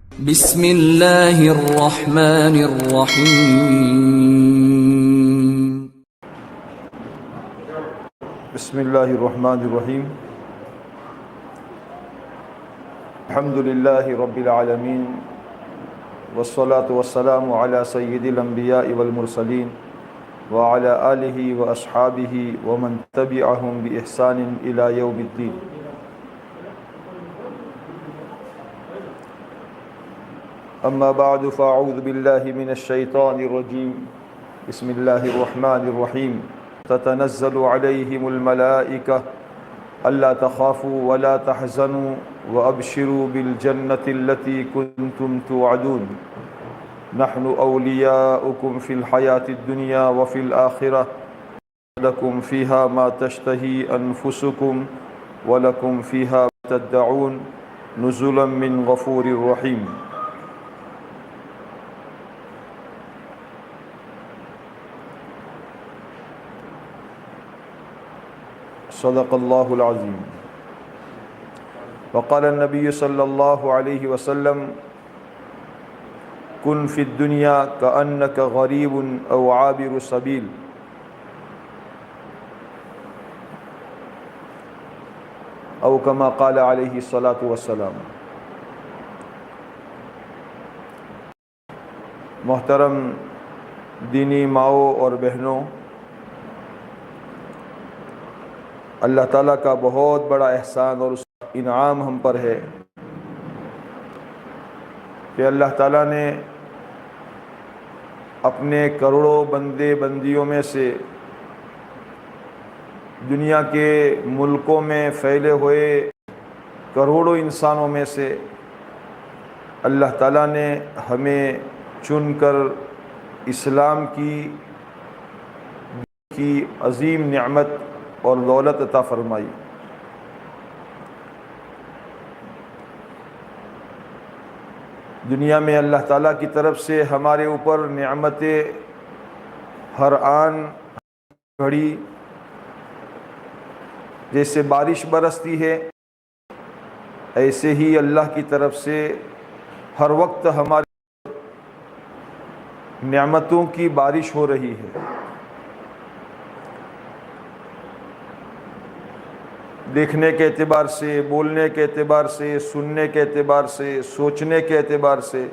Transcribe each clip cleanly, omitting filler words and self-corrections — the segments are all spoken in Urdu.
بسم اللہ الرحمن الرحیم. بسم اللہ الرحمن الرحیم. الحمد للہ رب العالمین والصلاة والسلام علی سید الانبیاء والمرسلین وعلی آلہ واصحابہ ومن تبعہم بإحسان الی یوم الدین. اما بعد فاعوذ باللہ من الشیطان الرجیم. بسم اللہ الرحمن الرحیم. تتنزل علیہم الملائکہ الا تخافوا ولا تحزنوا وابشروا بالجنة التي كنتم توعدون نحن اولیاؤکم فی الحیاة الدنیا وفی الآخرہ لکم فیہا ما تشتہی انفسکم ولکم فیہا ما تدعون نزلا من غفور رحیم. صدق اللہ العظیم. وقال النبی صلی اللہ علیہ وسلم کن فی الدنیا کأنک غریب او عابر سبیل. او کما قال علیہ الصلاۃ والسلام. محترم دینی ماؤں اور بہنوں، اللہ تعالیٰ کا بہت بڑا احسان اور اس کا انعام ہم پر ہے کہ اللہ تعالیٰ نے اپنے کروڑوں بندے بندیوں میں سے دنیا کے ملکوں میں پھیلے ہوئے کروڑوں انسانوں میں سے اللہ تعالیٰ نے ہمیں چن کر اسلام کی عظیم نعمت اور دولت عطا فرمائی. دنیا میں اللہ تعالیٰ کی طرف سے ہمارے اوپر نعمتیں ہر آن گھڑی جیسے بارش برستی ہے، ایسے ہی اللہ کی طرف سے ہر وقت ہماری نعمتوں کی بارش ہو رہی ہے. دیکھنے کے اعتبار سے، بولنے کے اعتبار سے، سننے کے اعتبار سے، سوچنے کے اعتبار سے،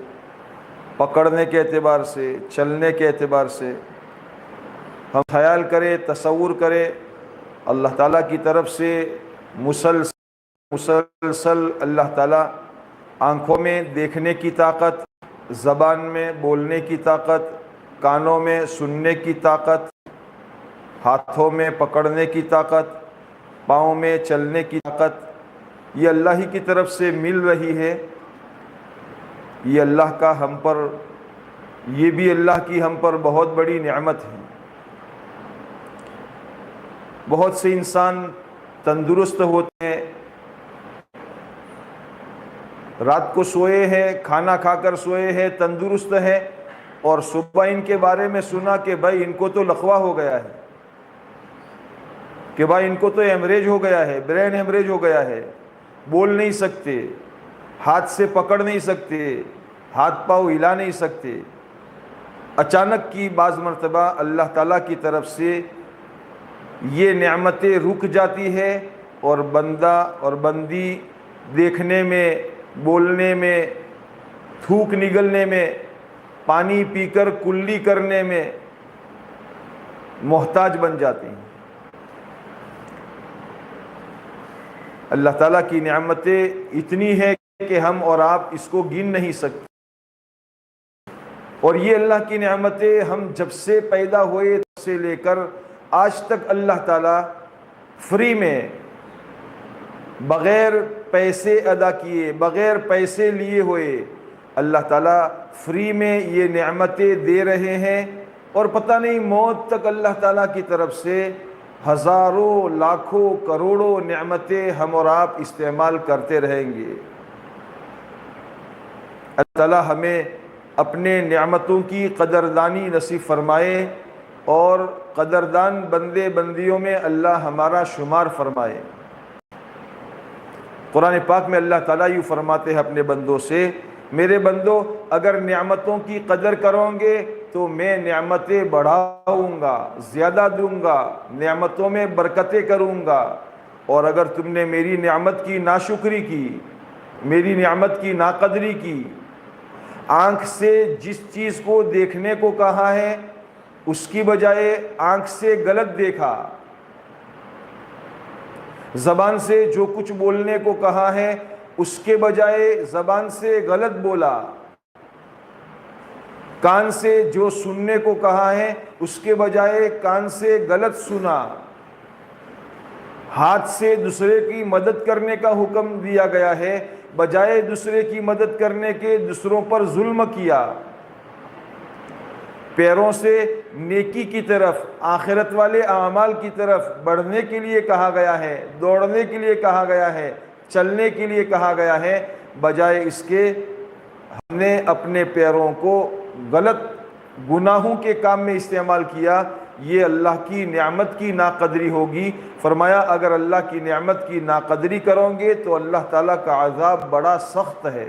پکڑنے کے اعتبار سے، چلنے کے اعتبار سے ہم خیال کریں، تصور کریں، اللہ تعالیٰ کی طرف سے مسلسل اللہ تعالیٰ آنکھوں میں دیکھنے کی طاقت، زبان میں بولنے کی طاقت، کانوں میں سننے کی طاقت، ہاتھوں میں پکڑنے کی طاقت، پاؤں میں چلنے کی طاقت، یہ اللہ ہی کی طرف سے مل رہی ہے. یہ اللہ کا ہم پر، یہ بھی اللہ کی ہم پر بہت بڑی نعمت ہے. بہت سے انسان تندرست ہوتے ہیں، رات کو سوئے ہیں، کھانا کھا کر سوئے ہیں، تندرست ہے، اور صبح ان کے بارے میں سنا کہ بھائی ان کو تو لقوہ ہو گیا ہے، کہ بھائی ان کو تو ہیمریج ہو گیا ہے، برین ہیمریج ہو گیا ہے، بول نہیں سکتے، ہاتھ سے پکڑ نہیں سکتے، ہاتھ پاؤں ہلا نہیں سکتے. اچانک کی بعض مرتبہ اللہ تعالیٰ کی طرف سے یہ نعمتیں رک جاتی ہے اور بندہ اور بندی دیکھنے میں، بولنے میں، تھوک نگلنے میں، پانی پی کر کلی کرنے میں محتاج بن جاتی ہیں. اللہ تعالیٰ کی نعمتیں اتنی ہیں کہ ہم اور آپ اس کو گن نہیں سکتے. اور یہ اللہ کی نعمتیں ہم جب سے پیدا ہوئے تب سے لے کر آج تک اللہ تعالیٰ فری میں، بغیر پیسے ادا کیے، بغیر پیسے لیے ہوئے، اللہ تعالیٰ فری میں یہ نعمتیں دے رہے ہیں. اور پتہ نہیں موت تک اللہ تعالیٰ کی طرف سے ہزاروں، لاکھوں، کروڑوں نعمتیں ہم اور آپ استعمال کرتے رہیں گے. اللہ تعالیٰ ہمیں اپنے نعمتوں کی قدردانی نصیب فرمائے اور قدردان بندے بندیوں میں اللہ ہمارا شمار فرمائے. قرآن پاک میں اللہ تعالیٰ یوں فرماتے ہیں اپنے بندوں سے میرے بندو اگر نعمتوں کی قدر کرو گے تو میں نعمتیں بڑھاؤں گا، زیادہ دوں گا، نعمتوں میں برکتیں کروں گا۔ اور اگر تم نے میری نعمت کی ناشکری کی، میری نعمت کی ناقدری کی، آنکھ سے جس چیز کو دیکھنے کو کہا ہے اس کی بجائے آنکھ سے غلط دیکھا، زبان سے جو کچھ بولنے کو کہا ہے اس کے بجائے زبان سے غلط بولا، کان سے جو سننے کو کہا ہے اس کے بجائے کان سے غلط سنا، ہاتھ سے دوسرے کی مدد کرنے کا حکم دیا گیا ہے، بجائے دوسرے کی مدد کرنے کے دوسروں پر ظلم کیا، پیروں سے نیکی کی طرف، آخرت والے اعمال کی طرف بڑھنے کے لیے کہا گیا ہے، دوڑنے کے لیے کہا گیا ہے، چلنے کے لیے کہا گیا ہے، بجائے اس کے ہم نے اپنے پیروں کو غلط گناہوں کے کام میں استعمال کیا۔ یہ اللہ کی نعمت کی ناقدری ہوگی۔ فرمایا اگر اللہ کی نعمت کی ناقدری کرو گے تو اللہ تعالیٰ کا عذاب بڑا سخت ہے۔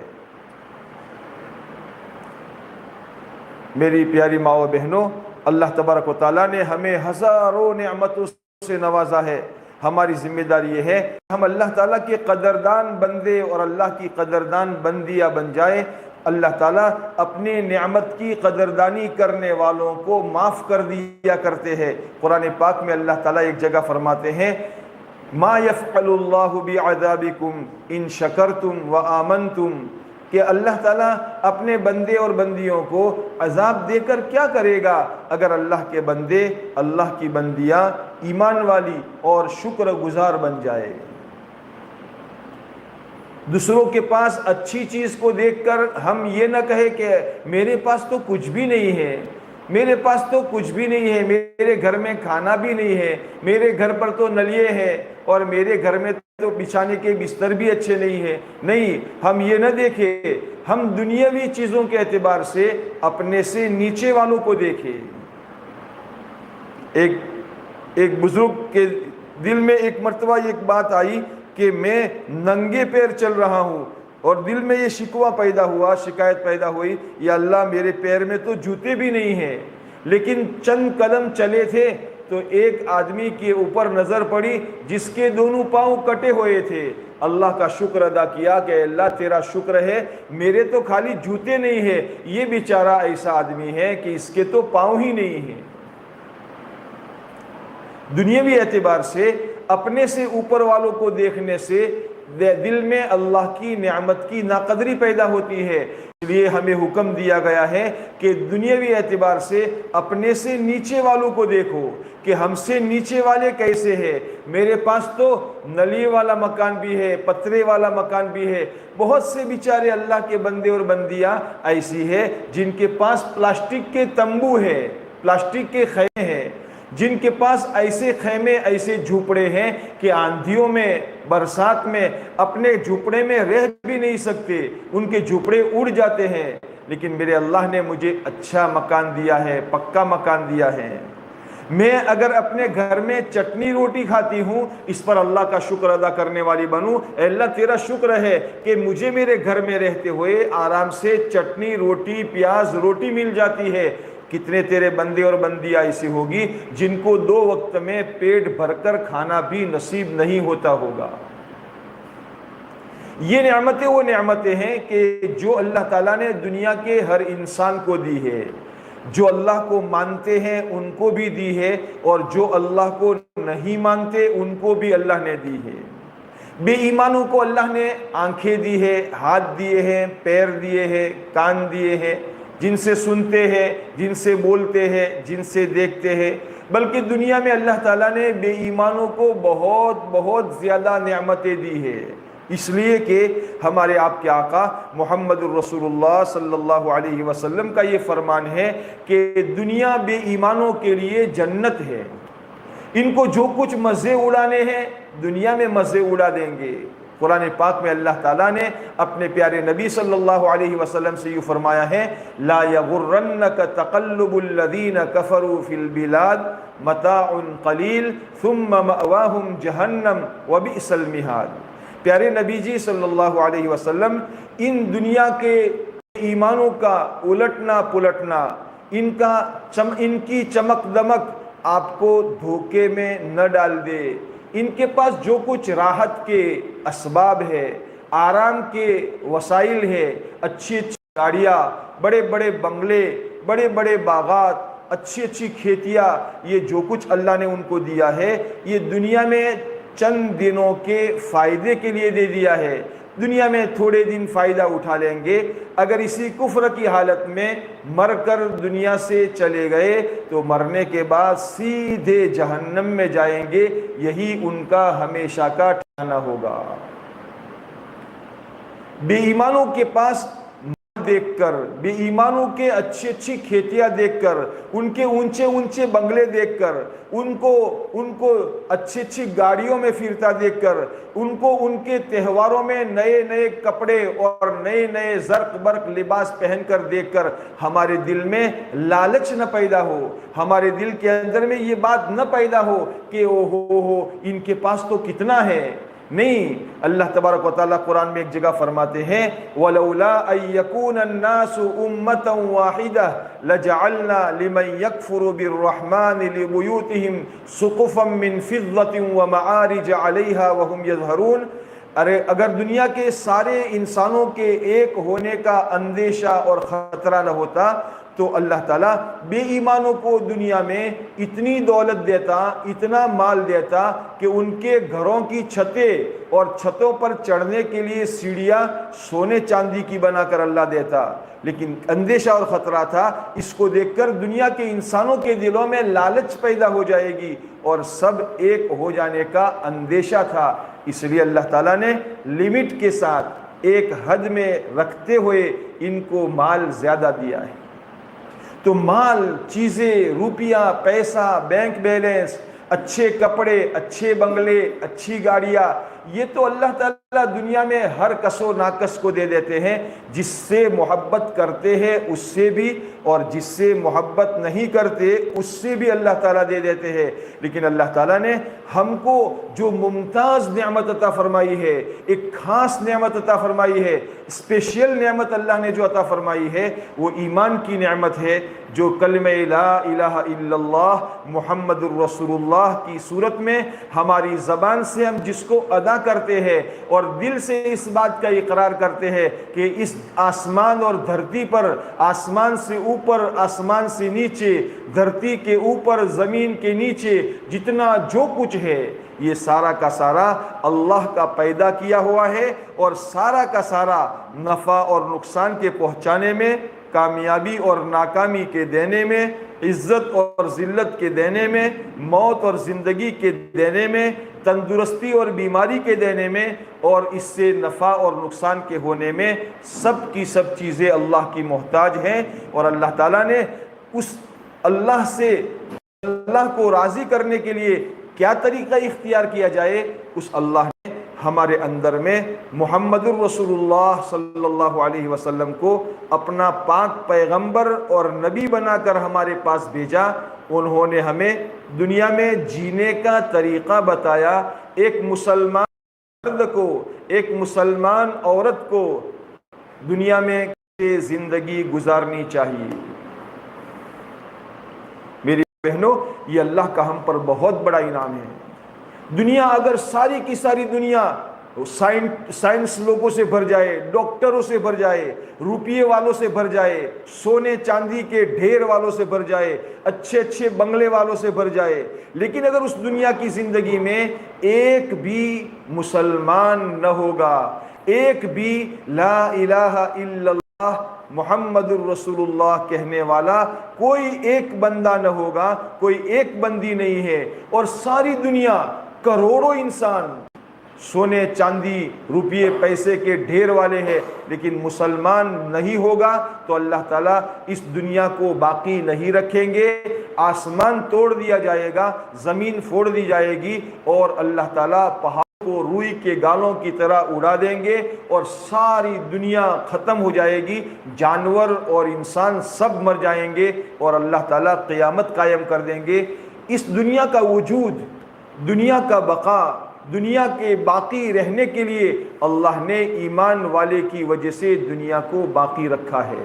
میری پیاری ماں و بہنوں، اللہ تبارک و تعالیٰ نے ہمیں ہزاروں نعمتوں سے نوازا ہے۔ ہماری ذمہ داری یہ ہے ہم اللہ تعالیٰ کے قدردان بندے اور اللہ کی قدردان بندیاں بن جائے۔ اللہ تعالیٰ اپنی نعمت کی قدردانی کرنے والوں کو معاف کر دیا کرتے ہیں۔ قرآن پاک میں اللہ تعالیٰ ایک جگہ فرماتے ہیں ما یفعل اللہ بعذابکم ان شکرتم وآمنتم، کہ اللہ تعالیٰ اپنے بندے اور بندیوں کو عذاب دے کر کیا کرے گا اگر اللہ کے بندے، اللہ کی بندیاں ایمان والی اور شکر گزار بن جائے۔ دوسروں کے پاس اچھی چیز کو دیکھ کر ہم یہ نہ کہے کہ میرے پاس تو کچھ بھی نہیں ہے، میرے پاس تو کچھ بھی نہیں ہے، میرے گھر میں کھانا بھی نہیں ہے، میرے گھر پر تو نلیے ہیں اور میرے گھر میں تو بچھانے کے بستر بھی اچھے نہیں ہیں۔ نہیں، ہم یہ نہ دیکھیں، ہم دنیاوی چیزوں کے اعتبار سے اپنے سے نیچے والوں کو دیکھیں۔ ایک بزرگ کے دل میں ایک مرتبہ ایک بات آئی کہ میں ننگے پیر چل رہا ہوں، اور دل میں یہ شکوہ پیدا ہوا، شکایت پیدا ہوئی، یا اللہ میرے پیر میں تو جوتے بھی نہیں ہیں، لیکن چند قدم چلے تھے تو ایک آدمی کے اوپر نظر پڑی جس کے دونوں پاؤں کٹے ہوئے تھے۔ اللہ کا شکر ادا کیا کہ اللہ تیرا شکر ہے، میرے تو خالی جوتے نہیں ہیں، یہ بیچارہ ایسا آدمی ہے کہ اس کے تو پاؤں ہی نہیں ہیں۔ دنیاوی اعتبار سے اپنے سے اوپر والوں کو دیکھنے سے دل میں اللہ کی نعمت کی ناقدری پیدا ہوتی ہے۔ اس لیے ہمیں حکم دیا گیا ہے کہ دنیاوی اعتبار سے اپنے سے نیچے والوں کو دیکھو کہ ہم سے نیچے والے کیسے ہیں۔ میرے پاس تو نلی والا مکان بھی ہے، پترے والا مکان بھی ہے۔ بہت سے بیچارے اللہ کے بندے اور بندیاں ایسی ہے جن کے پاس پلاسٹک کے تمبو ہے، پلاسٹک کے خیمے ہیں، جن کے پاس ایسے خیمے، ایسے جھوپڑے ہیں کہ آندھیوں میں، برسات میں اپنے جھوپڑے میں رہ بھی نہیں سکتے، ان کے جھوپڑے اڑ جاتے ہیں۔ لیکن میرے اللہ نے مجھے اچھا مکان دیا ہے، پکا مکان دیا ہے۔ میں اگر اپنے گھر میں چٹنی روٹی کھاتی ہوں، اس پر اللہ کا شکر ادا کرنے والی بنوں۔ اے اللہ تیرا شکر ہے کہ مجھے میرے گھر میں رہتے ہوئے آرام سے چٹنی روٹی، پیاز روٹی مل جاتی ہے۔ کتنے تیرے بندے اور بندیاں ایسی ہوگی جن کو 2 وقت میں پیٹ بھر کر کھانا بھی نصیب نہیں ہوتا ہوگا۔ یہ نعمتیں وہ نعمتیں ہیں کہ جو اللہ تعالیٰ نے دنیا کے ہر انسان کو دی ہے۔ جو اللہ کو مانتے ہیں ان کو بھی دی ہے، اور جو اللہ کو نہیں مانتے ان کو بھی اللہ نے دی ہے۔ بے ایمانوں کو اللہ نے آنکھیں دی ہے، ہاتھ دیے ہیں، پیر دیے ہیں، کان دیے ہیں، جن سے سنتے ہیں، جن سے بولتے ہیں، جن سے دیکھتے ہیں۔ بلکہ دنیا میں اللہ تعالیٰ نے بے ایمانوں کو بہت بہت زیادہ نعمتیں دی ہے، اس لیے کہ ہمارے آپ کے آقا محمد الرسول اللہ صلی اللہ علیہ وسلم کا یہ فرمان ہے کہ دنیا بے ایمانوں کے لیے جنت ہے۔ ان کو جو کچھ مزے اڑانے ہیں دنیا میں مزے اڑا دیں گے۔ قرآن پاک میں اللہ تعالیٰ نے اپنے پیارے نبی صلی اللہ علیہ وسلم سے یہ فرمایا ہے لا یغرنک تقلب الذین کفروا فی البلاد متاع قلیل ثم مأواہم جہنم وبئس المہاد۔ پیارے نبی جی صلی اللہ علیہ وسلم ان دنیا کے ایمانوں کا الٹنا پلٹنا، ان کی چمک دمک آپ کو دھوکے میں نہ ڈال دے۔ ان کے پاس جو کچھ راحت کے اسباب ہے، آرام کے وسائل ہے، اچھی اچھی گاڑیاں، بڑے بڑے بنگلے، بڑے بڑے باغات، اچھی اچھی کھیتیاں، یہ جو کچھ اللہ نے ان کو دیا ہے، یہ دنیا میں چند دنوں کے فائدے کے لیے دے دیا ہے۔ دنیا میں تھوڑے دن فائدہ اٹھا لیں گے، اگر اسی کفر کی حالت میں مر کر دنیا سے چلے گئے تو مرنے کے بعد سیدھے جہنم میں جائیں گے، یہی ان کا ہمیشہ کا ٹھکانہ ہوگا۔ بے ایمانوں کے پاس دیکھ کر، بے ایمانوں کے اچھی اچھی کھیتیاں دیکھ کر، ان کے اونچے اونچے بنگلے دیکھ کر، ان کو اچھی اچھی گاڑیوں میں پھرتا دیکھ کر، ان کے تہواروں میں نئے نئے کپڑے اور نئے نئے زرق برق لباس پہن کر دیکھ کر ہمارے دل میں لالچ نہ پیدا ہو، ہمارے دل کے اندر میں یہ بات نہ پیدا ہو کہ او ہو ان کے پاس تو کتنا ہے۔ نہیں، اللہ تبارک و تعالیٰ قرآن میں ایک جگہ فرماتے ہیں وَلَوْلَا أَن يَكُونَ النَّاسُ أُمَّةً وَاحِدَةً لَجَعَلْنَا لِمَن يَكْفُرُ بِالرَّحْمَنِ لِبُيُوتِهِمْ سُقُفًا مِّن فِضَّةٍ وَمَعَارِجَ عَلَيْهَا وَهُمْ يَظْهَرُونَ، اگر دنیا کے سارے انسانوں کے ایک ہونے کا اندیشہ اور خطرہ نہ ہوتا تو اللہ تعالیٰ بے ایمانوں کو دنیا میں اتنی دولت دیتا، اتنا مال دیتا کہ ان کے گھروں کی چھتیں اور چھتوں پر چڑھنے کے لیے سیڑھیاں سونے چاندی کی بنا کر اللہ دیتا، لیکن اندیشہ اور خطرہ تھا، اس کو دیکھ کر دنیا کے انسانوں کے دلوں میں لالچ پیدا ہو جائے گی اور سب ایک ہو جانے کا اندیشہ تھا، اس لیے اللہ تعالیٰ نے لمٹ کے ساتھ ایک حد میں رکھتے ہوئے ان کو مال زیادہ دیا ہے۔ تو مال، چیزیں، روپیہ، پیسہ، بینک بیلنس، اچھے کپڑے، اچھے بنگلے، اچھی گاڑیاں، یہ تو اللہ تعالیٰ دنیا میں ہر کس و ناکس کو دے دیتے ہیں، جس سے محبت کرتے ہیں اس سے بھی اور جس سے محبت نہیں کرتے اس سے بھی اللہ تعالیٰ دے دیتے ہیں، لیکن اللہ تعالیٰ نے ہم کو جو ممتاز نعمت عطا فرمائی ہے، ایک خاص نعمت عطا فرمائی ہے، اسپیشل نعمت اللہ نے جو عطا فرمائی ہے وہ ایمان کی نعمت ہے، جو کلمہ لا الہ الا اللہ محمد الرسول اللہ کی صورت میں ہماری زبان سے ہم جس کو ادا کرتے ہیں اور دل سے اس بات کا اقرار کرتے ہیں کہ اس آسمان اور دھرتی پر، آسمان سے اوپر، آسمان سے نیچے، دھرتی کے اوپر، زمین کے نیچے جتنا جو کچھ ہے یہ سارا کا سارا اللہ کا پیدا کیا ہوا ہے، اور سارا کا سارا نفع اور نقصان کے پہنچانے میں، کامیابی اور ناکامی کے دینے میں، عزت اور ذلت کے دینے میں، موت اور زندگی کے دینے میں، تندرستی اور بیماری کے دینے میں، اور اس سے نفع اور نقصان کے ہونے میں، سب کی سب چیزیں اللہ کی محتاج ہیں، اور اللہ تعالیٰ نے اس اللہ کو راضی کرنے کے لیے کیا طریقہ اختیار کیا جائے، اس اللہ نے ہمارے اندر میں محمد الرسول اللہ صلی اللہ علیہ وسلم کو اپنا پاک پیغمبر اور نبی بنا کر ہمارے پاس بھیجا۔ انہوں نے ہمیں دنیا میں جینے کا طریقہ بتایا، ایک مسلمان مرد کو، ایک مسلمان عورت کو دنیا میں کیسے زندگی گزارنی چاہیے۔ میری بہنوں، یہ اللہ کا ہم پر بہت بڑا انعام ہے۔ دنیا اگر ساری کی ساری دنیا سائنس لوگوں سے بھر جائے، ڈاکٹروں سے بھر جائے، روپیے والوں سے بھر جائے، سونے چاندی کے ڈھیر والوں سے بھر جائے، اچھے اچھے بنگلے والوں سے بھر جائے، لیکن اگر اس دنیا کی زندگی میں ایک بھی مسلمان نہ ہوگا، ایک بھی لا الہ الا اللہ محمد الرسول اللہ کہنے والا کوئی ایک بندہ نہ ہوگا، کوئی ایک بندی نہیں ہے، اور ساری دنیا کروڑوں انسان سونے چاندی روپیے پیسے کے ڈھیر والے ہیں، لیکن مسلمان نہیں ہوگا تو اللہ تعالیٰ اس دنیا کو باقی نہیں رکھیں گے، آسمان توڑ دیا جائے گا، زمین پھوڑ دی جائے گی، اور اللہ تعالیٰ پہاڑ کو روئی کے گالوں کی طرح اڑا دیں گے، اور ساری دنیا ختم ہو جائے گی، جانور اور انسان سب مر جائیں گے، اور اللہ تعالیٰ قیامت قائم کر دیں گے۔ اس دنیا کا وجود، دنیا کا بقا دنیا کے باقی رہنے کے لیے اللہ نے ایمان والے کی وجہ سے دنیا کو باقی رکھا ہے۔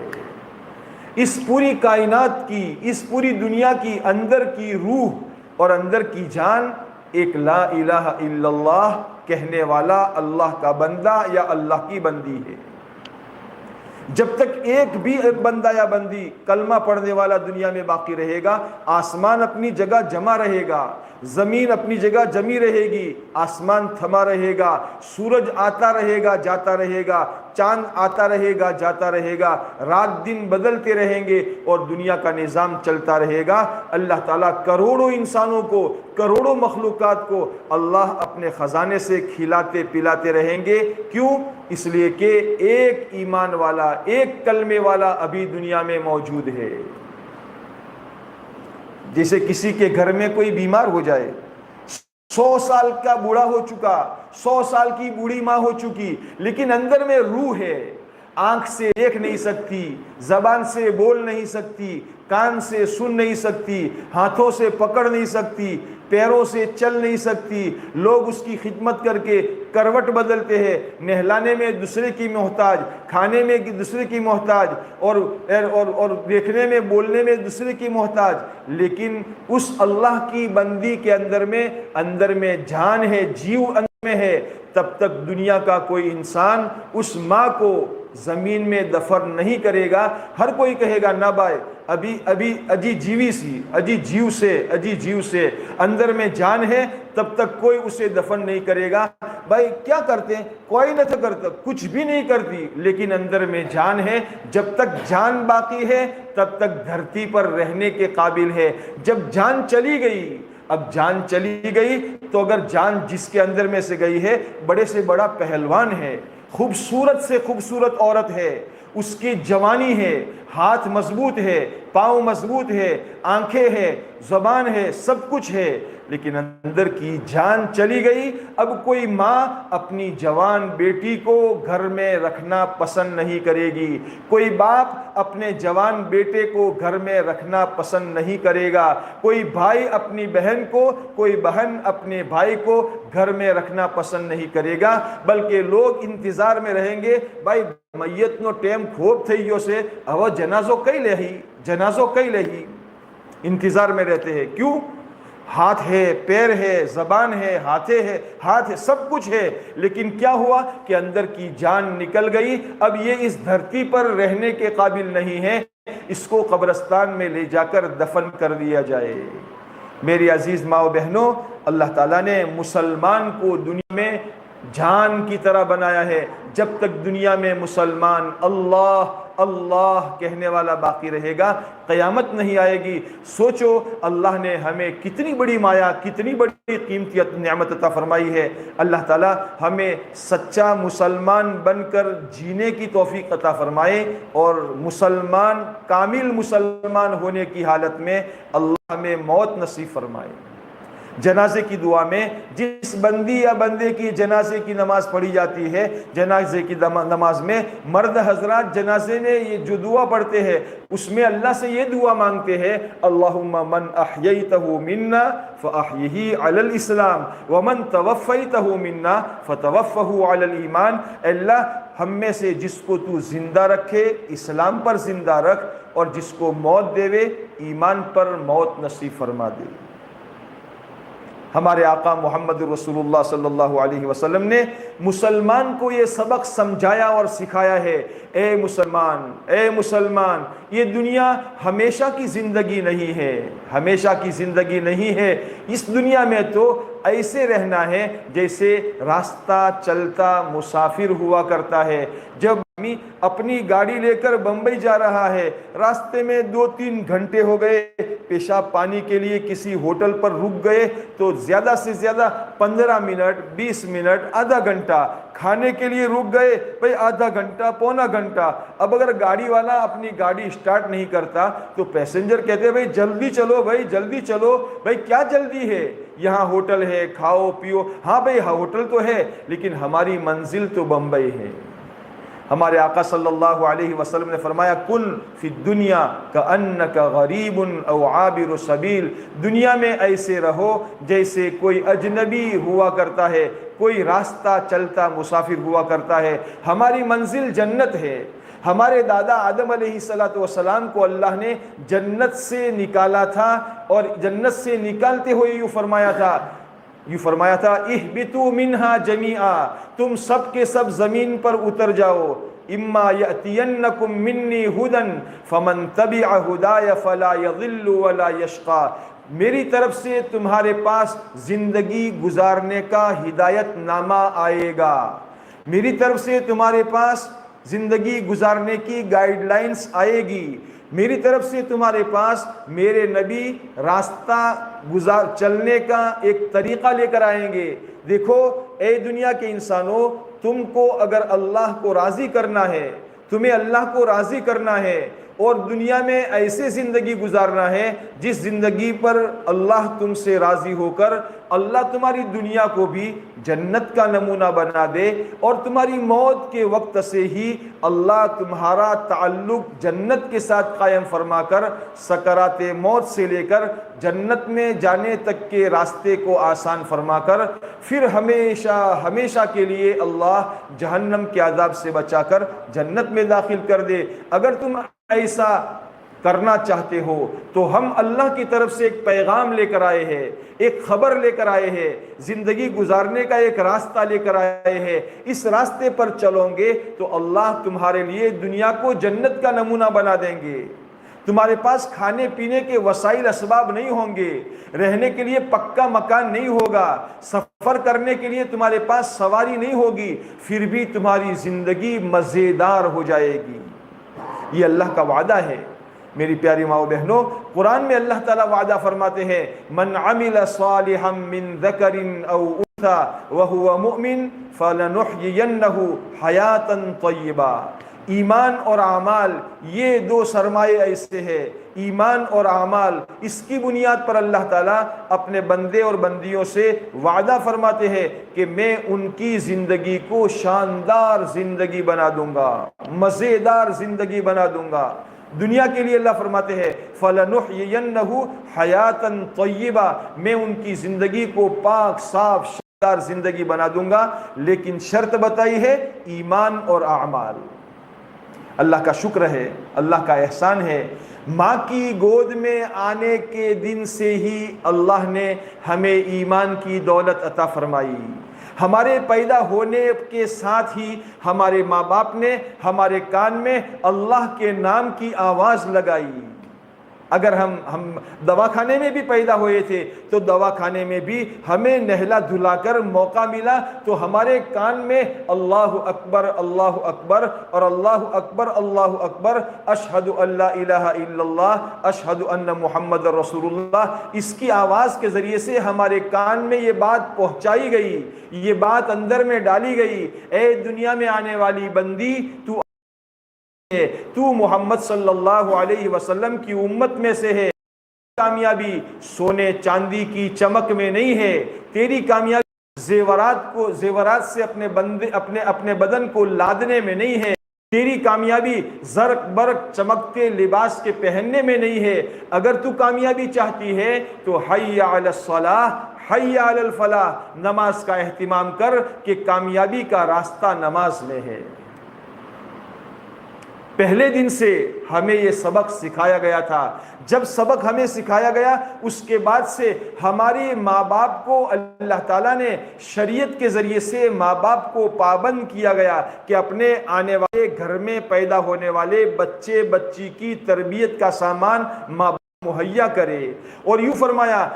اس پوری کائنات کی، اس پوری دنیا کی اندر کی روح اور اندر کی جان ایک لا الہ الا اللہ کہنے والا اللہ کا بندہ یا اللہ کی بندی ہے۔ جب تک ایک بھی بندہ یا بندی کلمہ پڑھنے والا دنیا میں باقی رہے گا، آسمان اپنی جگہ جمع رہے گا، زمین اپنی جگہ جمی رہے گی، آسمان تھما رہے گا، سورج آتا رہے گا جاتا رہے گا، چاند آتا رہے گا جاتا رہے گا، رات دن بدلتے رہیں گے اور دنیا کا نظام چلتا رہے گا۔ اللہ تعالیٰ کروڑوں انسانوں کو، کروڑوں مخلوقات کو اللہ اپنے خزانے سے کھلاتے پلاتے رہیں گے۔ کیوں؟ اس لیے کہ ایک ایمان والا، ایک کلمے والا ابھی دنیا میں موجود ہے۔ جیسے کسی کے گھر میں کوئی بیمار ہو جائے، 100 سال کا بوڑھا ہو چکا، 100 سال کی بوڑھی ماں ہو چکی، لیکن اندر میں روح ہے، آنکھ سے دیکھ نہیں سکتی، زبان سے بول نہیں سکتی، کان سے سن نہیں سکتی، ہاتھوں سے پکڑ نہیں سکتی، پیروں سے چل نہیں سکتی، لوگ اس کی خدمت کر کے کروٹ بدلتے ہیں، نہلانے میں دوسرے کی محتاج، کھانے میں دوسرے کی محتاج، اور دیکھنے میں بولنے میں دوسرے کی محتاج، لیکن اس اللہ کی بندی کے اندر میں جان ہے، جیو اندر میں ہے، تب تک دنیا کا کوئی انسان اس ماں کو زمین میں دفن نہیں کرے گا۔ ہر کوئی کہے گا نہ بھائی، ابھی اجی جیو سے اندر میں جان ہے، تب تک کوئی اسے دفن نہیں کرے گا۔ بھائی کیا کرتے ہیں؟ کوئی نہ کرتا، کچھ بھی نہیں کرتی، لیکن اندر میں جان ہے۔ جب تک جان باقی ہے تب تک دھرتی پر رہنے کے قابل ہے۔ جب جان چلی گئی، اب جان چلی گئی تو اگر جان جس کے اندر میں سے گئی ہے، بڑے سے بڑا پہلوان ہے، خوبصورت سے خوبصورت عورت ہے، اس کی جوانی ہے، ہاتھ مضبوط ہے، پاؤں مضبوط ہے، آنکھیں ہے، زبان ہے، سب کچھ ہے، لیکن اندر کی جان چلی گئی۔ اب کوئی ماں اپنی جوان بیٹی کو گھر میں رکھنا پسند نہیں کرے گی، کوئی باپ اپنے جوان بیٹے کو گھر میں رکھنا پسند نہیں کرے گا، کوئی بھائی اپنی بہن کو، کوئی بہن اپنے بھائی کو گھر میں رکھنا پسند نہیں کرے گا، بلکہ لوگ انتظار میں رہیں گے، بھائی میت نو ٹیم خوب تھئیو سے، اب جنازو کئی لہی، انتظار میں رہتے ہیں۔ کیوں؟ ہاتھ ہے، پیر ہے، زبان ہے، ہاتھ ہے، سب کچھ ہے، لیکن کیا ہوا کہ اندر کی جان نکل گئی۔ اب یہ اس دھرتی پر رہنے کے قابل نہیں ہے، اس کو قبرستان میں لے جا کر دفن کر دیا جائے۔ میری عزیز ماں و بہنوں، اللہ تعالیٰ نے مسلمان کو دنیا میں جان کی طرح بنایا ہے۔ جب تک دنیا میں مسلمان اللہ اللہ کہنے والا باقی رہے گا، قیامت نہیں آئے گی۔ سوچو اللہ نے ہمیں کتنی بڑی مایا، کتنی بڑی قیمتی نعمت عطا فرمائی ہے۔ اللہ تعالیٰ ہمیں سچا مسلمان بن کر جینے کی توفیق عطا فرمائے، اور مسلمان، کامل مسلمان ہونے کی حالت میں اللہ ہمیں موت نصیب فرمائے۔ جنازے کی دعا میں جس بندی یا بندے کی جنازے کی نماز پڑھی جاتی ہے، جنازے کی نماز میں مرد حضرات جنازے میں یہ جو دعا پڑھتے ہیں، اس میں اللہ سے یہ دعا مانگتے ہیں، اللہم من احییتہ منا فاحیہ علی الاسلام ومن توفیتہ منا فتوفہ علی الایمان۔ اللہ ہم میں سے جس کو تو زندہ رکھے اسلام پر زندہ رکھ، اور جس کو موت دے ایمان پر موت نصیب فرما دے۔ ہمارے آقا محمد رسول اللہ صلی اللہ علیہ وسلم نے مسلمان کو یہ سبق سمجھایا اور سکھایا ہے، اے مسلمان، یہ دنیا ہمیشہ کی زندگی نہیں ہے، ہمیشہ کی زندگی نہیں ہے۔ اس دنیا میں تو ایسے رہنا ہے جیسے راستہ چلتا مسافر ہوا کرتا ہے۔ جب اپنی گاڑی لے کر بمبئی جا رہا ہے، راستے میں 2-3 گھنٹے ہو گئے، پیشاب پانی کے لیے کسی ہوٹل پر رک گئے تو زیادہ سے زیادہ 15 منٹ، 20 منٹ، آدھا گھنٹہ، کھانے کے لیے رک گئے بھائی آدھا گھنٹہ، پونا گھنٹہ۔ اب اگر گاڑی والا اپنی گاڑی اسٹارٹ نہیں کرتا تو پیسنجر کہتے ہیں بھائی جلدی چلو، بھائی جلدی چلو، بھائی کیا جلدی ہے، یہاں ہوٹل ہے، کھاؤ پیو۔ ہاں بھائی ہوٹل تو ہے، لیکن ہماری منزل تو بمبئی ہے، ہمارے آقا صلی اللہ علیہ وسلم نے فرمایا کن فی الدنیا کأنک غریب او عابر سبیل، دنیا میں ایسے رہو جیسے کوئی اجنبی ہوا کرتا ہے، کوئی راستہ چلتا مسافر ہوا کرتا ہے۔ ہماری منزل جنت ہے۔ ہمارے دادا آدم علیہ السلام کو اللہ نے جنت سے نکالا تھا، اور جنت سے نکالتے ہوئے یوں فرمایا تھا اہبطوا منہا جمیعا، تم سب کے سب زمین پر اتر جاؤ، اما یأتینکم منی ہدی فمن تبع ہدای فلا یضل ولا یشقی، میری طرف سے تمہارے پاس زندگی گزارنے کا ہدایت نامہ آئے گا، میری طرف سے تمہارے پاس زندگی گزارنے کی گائیڈ لائنز آئے گی، میری طرف سے تمہارے پاس میرے نبی راستہ چلنے کا ایک طریقہ لے کر آئیں گے۔ دیکھو اے دنیا کے انسانوں، تم کو اگر اللہ کو راضی کرنا ہے، تمہیں اللہ کو راضی کرنا ہے اور دنیا میں ایسے زندگی گزارنا ہے جس زندگی پر اللہ تم سے راضی ہو کر اللہ تمہاری دنیا کو بھی جنت کا نمونہ بنا دے، اور تمہاری موت کے وقت سے ہی اللہ تمہارا تعلق جنت کے ساتھ قائم فرما کر سکرات موت سے لے کر جنت میں جانے تک کے راستے کو آسان فرما کر پھر ہمیشہ ہمیشہ کے لیے اللہ جہنم کے عذاب سے بچا کر جنت میں داخل کر دے۔ اگر تم ایسا کرنا چاہتے ہو تو ہم اللہ کی طرف سے ایک پیغام لے کر آئے ہیں، ایک خبر لے کر آئے ہیں، زندگی گزارنے کا ایک راستہ لے کر آئے ہیں۔ اس راستے پر چلو گے تو اللہ تمہارے لیے دنیا کو جنت کا نمونہ بنا دیں گے۔ تمہارے پاس کھانے پینے کے وسائل اسباب نہیں ہوں گے، رہنے کے لیے پکا مکان نہیں ہوگا، سفر کرنے کے لیے تمہارے پاس سواری نہیں ہوگی، پھر بھی تمہاری زندگی مزیدار ہو جائے گی۔ یہ اللہ کا وعدہ ہے۔ میری پیاری ماں و بہنوں، قرآن میں اللہ تعالیٰ وعدہ فرماتے ہیں من عمل صالحا من ذکر او انثى وهو مؤمن فلنحيينه حیاتا طیبہ۔ ایمان اور اعمال یہ دو سرمایے ایسے ہیں، ایمان اور اعمال، اس کی بنیاد پر اللہ تعالیٰ اپنے بندے اور بندیوں سے وعدہ فرماتے ہیں کہ میں ان کی زندگی کو شاندار زندگی بنا دوں گا، مزیدار زندگی بنا دوں گا۔ دنیا کے لیے اللہ فرماتے ہیں فَلَنُحْيِيَنَّهُ حَيَاتًا طَيِّبًا، میں ان کی زندگی کو پاک صاف شاندار زندگی بنا دوں گا، لیکن شرط بتائی ہے ایمان اور اعمال۔ اللہ کا شکر ہے، اللہ کا احسان ہے، ماں کی گود میں آنے کے دن سے ہی اللہ نے ہمیں ایمان کی دولت عطا فرمائی۔ ہمارے پیدا ہونے کے ساتھ ہی ہمارے ماں باپ نے ہمارے کان میں اللہ کے نام کی آواز لگائی۔ اگر ہم دواخانے میں بھی پیدا ہوئے تھے تو دواخانے میں بھی ہمیں نہلا دھلا کر موقع ملا تو ہمارے کان میں اللہ اکبر اور اللہ اکبر اشہد ان لا الہ الا اللہ اشہد ان محمد رسول اللہ، اس کی آواز کے ذریعے سے ہمارے کان میں یہ بات پہنچائی گئی، یہ بات اندر میں ڈالی گئی، اے دنیا میں آنے والی بندی، تو محمد صلی اللہ علیہ وسلم کی امت میں سے ہے، کامیابی سونے چاندی کی چمک میں نہیں ہے، تیری کامیابی زیورات سے اپنے بدن کو لادنے میں نہیں ہے، تیری کامیابی زرق برق چمکتے لباس کے پہننے میں نہیں ہے۔ اگر تو کامیابی چاہتی ہے تو حی علی الصلاح حی علی الفلاح، نماز کا اہتمام کر کہ کامیابی کا راستہ نماز میں ہے۔ پہلے دن سے ہمیں یہ سبق سکھایا گیا تھا، جب سبق ہمیں سکھایا گیا اس کے بعد سے ہمارے ماں باپ کو اللہ تعالیٰ نے شریعت کے ذریعے سے ماں باپ کو پابند کیا گیا کہ اپنے آنے والے گھر میں پیدا ہونے والے بچے بچی کی تربیت کا سامان ماں باپ مہیا کرے، اور یوں فرمایا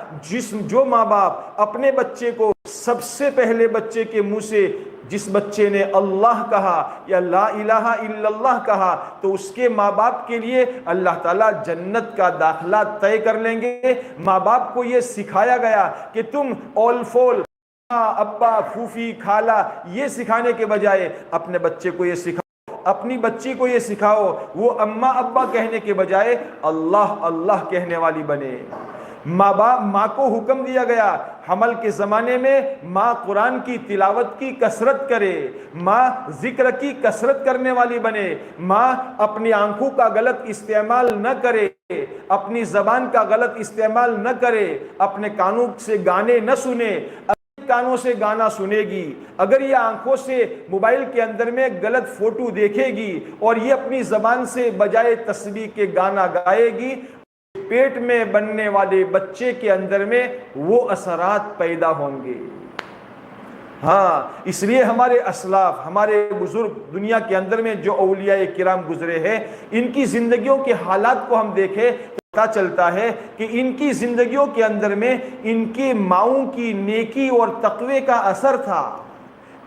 جو ماں باپ اپنے بچے کو سب سے پہلے بچے کے منہ سے جس بچے نے اللہ کہا یا لا الہ الا اللہ کہا تو اس کے ماں باپ کے لیے اللہ تعالیٰ جنت کا داخلہ طے کر لیں گے۔ ماں باپ کو یہ سکھایا گیا کہ تم اول فول ابا پھوفی خالہ یہ سکھانے کے بجائے اپنے بچے کو یہ سکھاؤ، اپنی بچی کو یہ سکھاؤ وہ اماں ابا کہنے کے بجائے اللہ اللہ کہنے والی بنے۔ ماں کو حکم دیا گیا حمل کے زمانے میں ماں قرآن کی تلاوت کی کثرت کرے، ماں ذکر کی کثرت کرنے والی بنے، ماں اپنی آنکھوں کا غلط استعمال نہ کرے، اپنی زبان کا غلط استعمال نہ کرے، اپنے کانوں سے گانے نہ سنے، کانوں سے گانا سنے گی، اگر یہ آنکھوں سے موبائل کے اندر میں غلط فوٹو دیکھے گی اور یہ اپنی زبان سے بجائے تسبیح کے گانا گائے گی، پیٹ میں بننے والے بچے کے اندر میں وہ اثرات پیدا ہوں گے۔ ہاں، اس لیے ہمارے اسلاف، ہمارے بزرگ دنیا کے اندر میں جو اولیاء کرام گزرے ہیں، ان کی زندگیوں کے حالات کو ہم دیکھیں تو پتہ چلتا ہے کہ ان کی زندگیوں کے اندر میں ان کی ماؤں کی نیکی اور تقوی کا اثر تھا،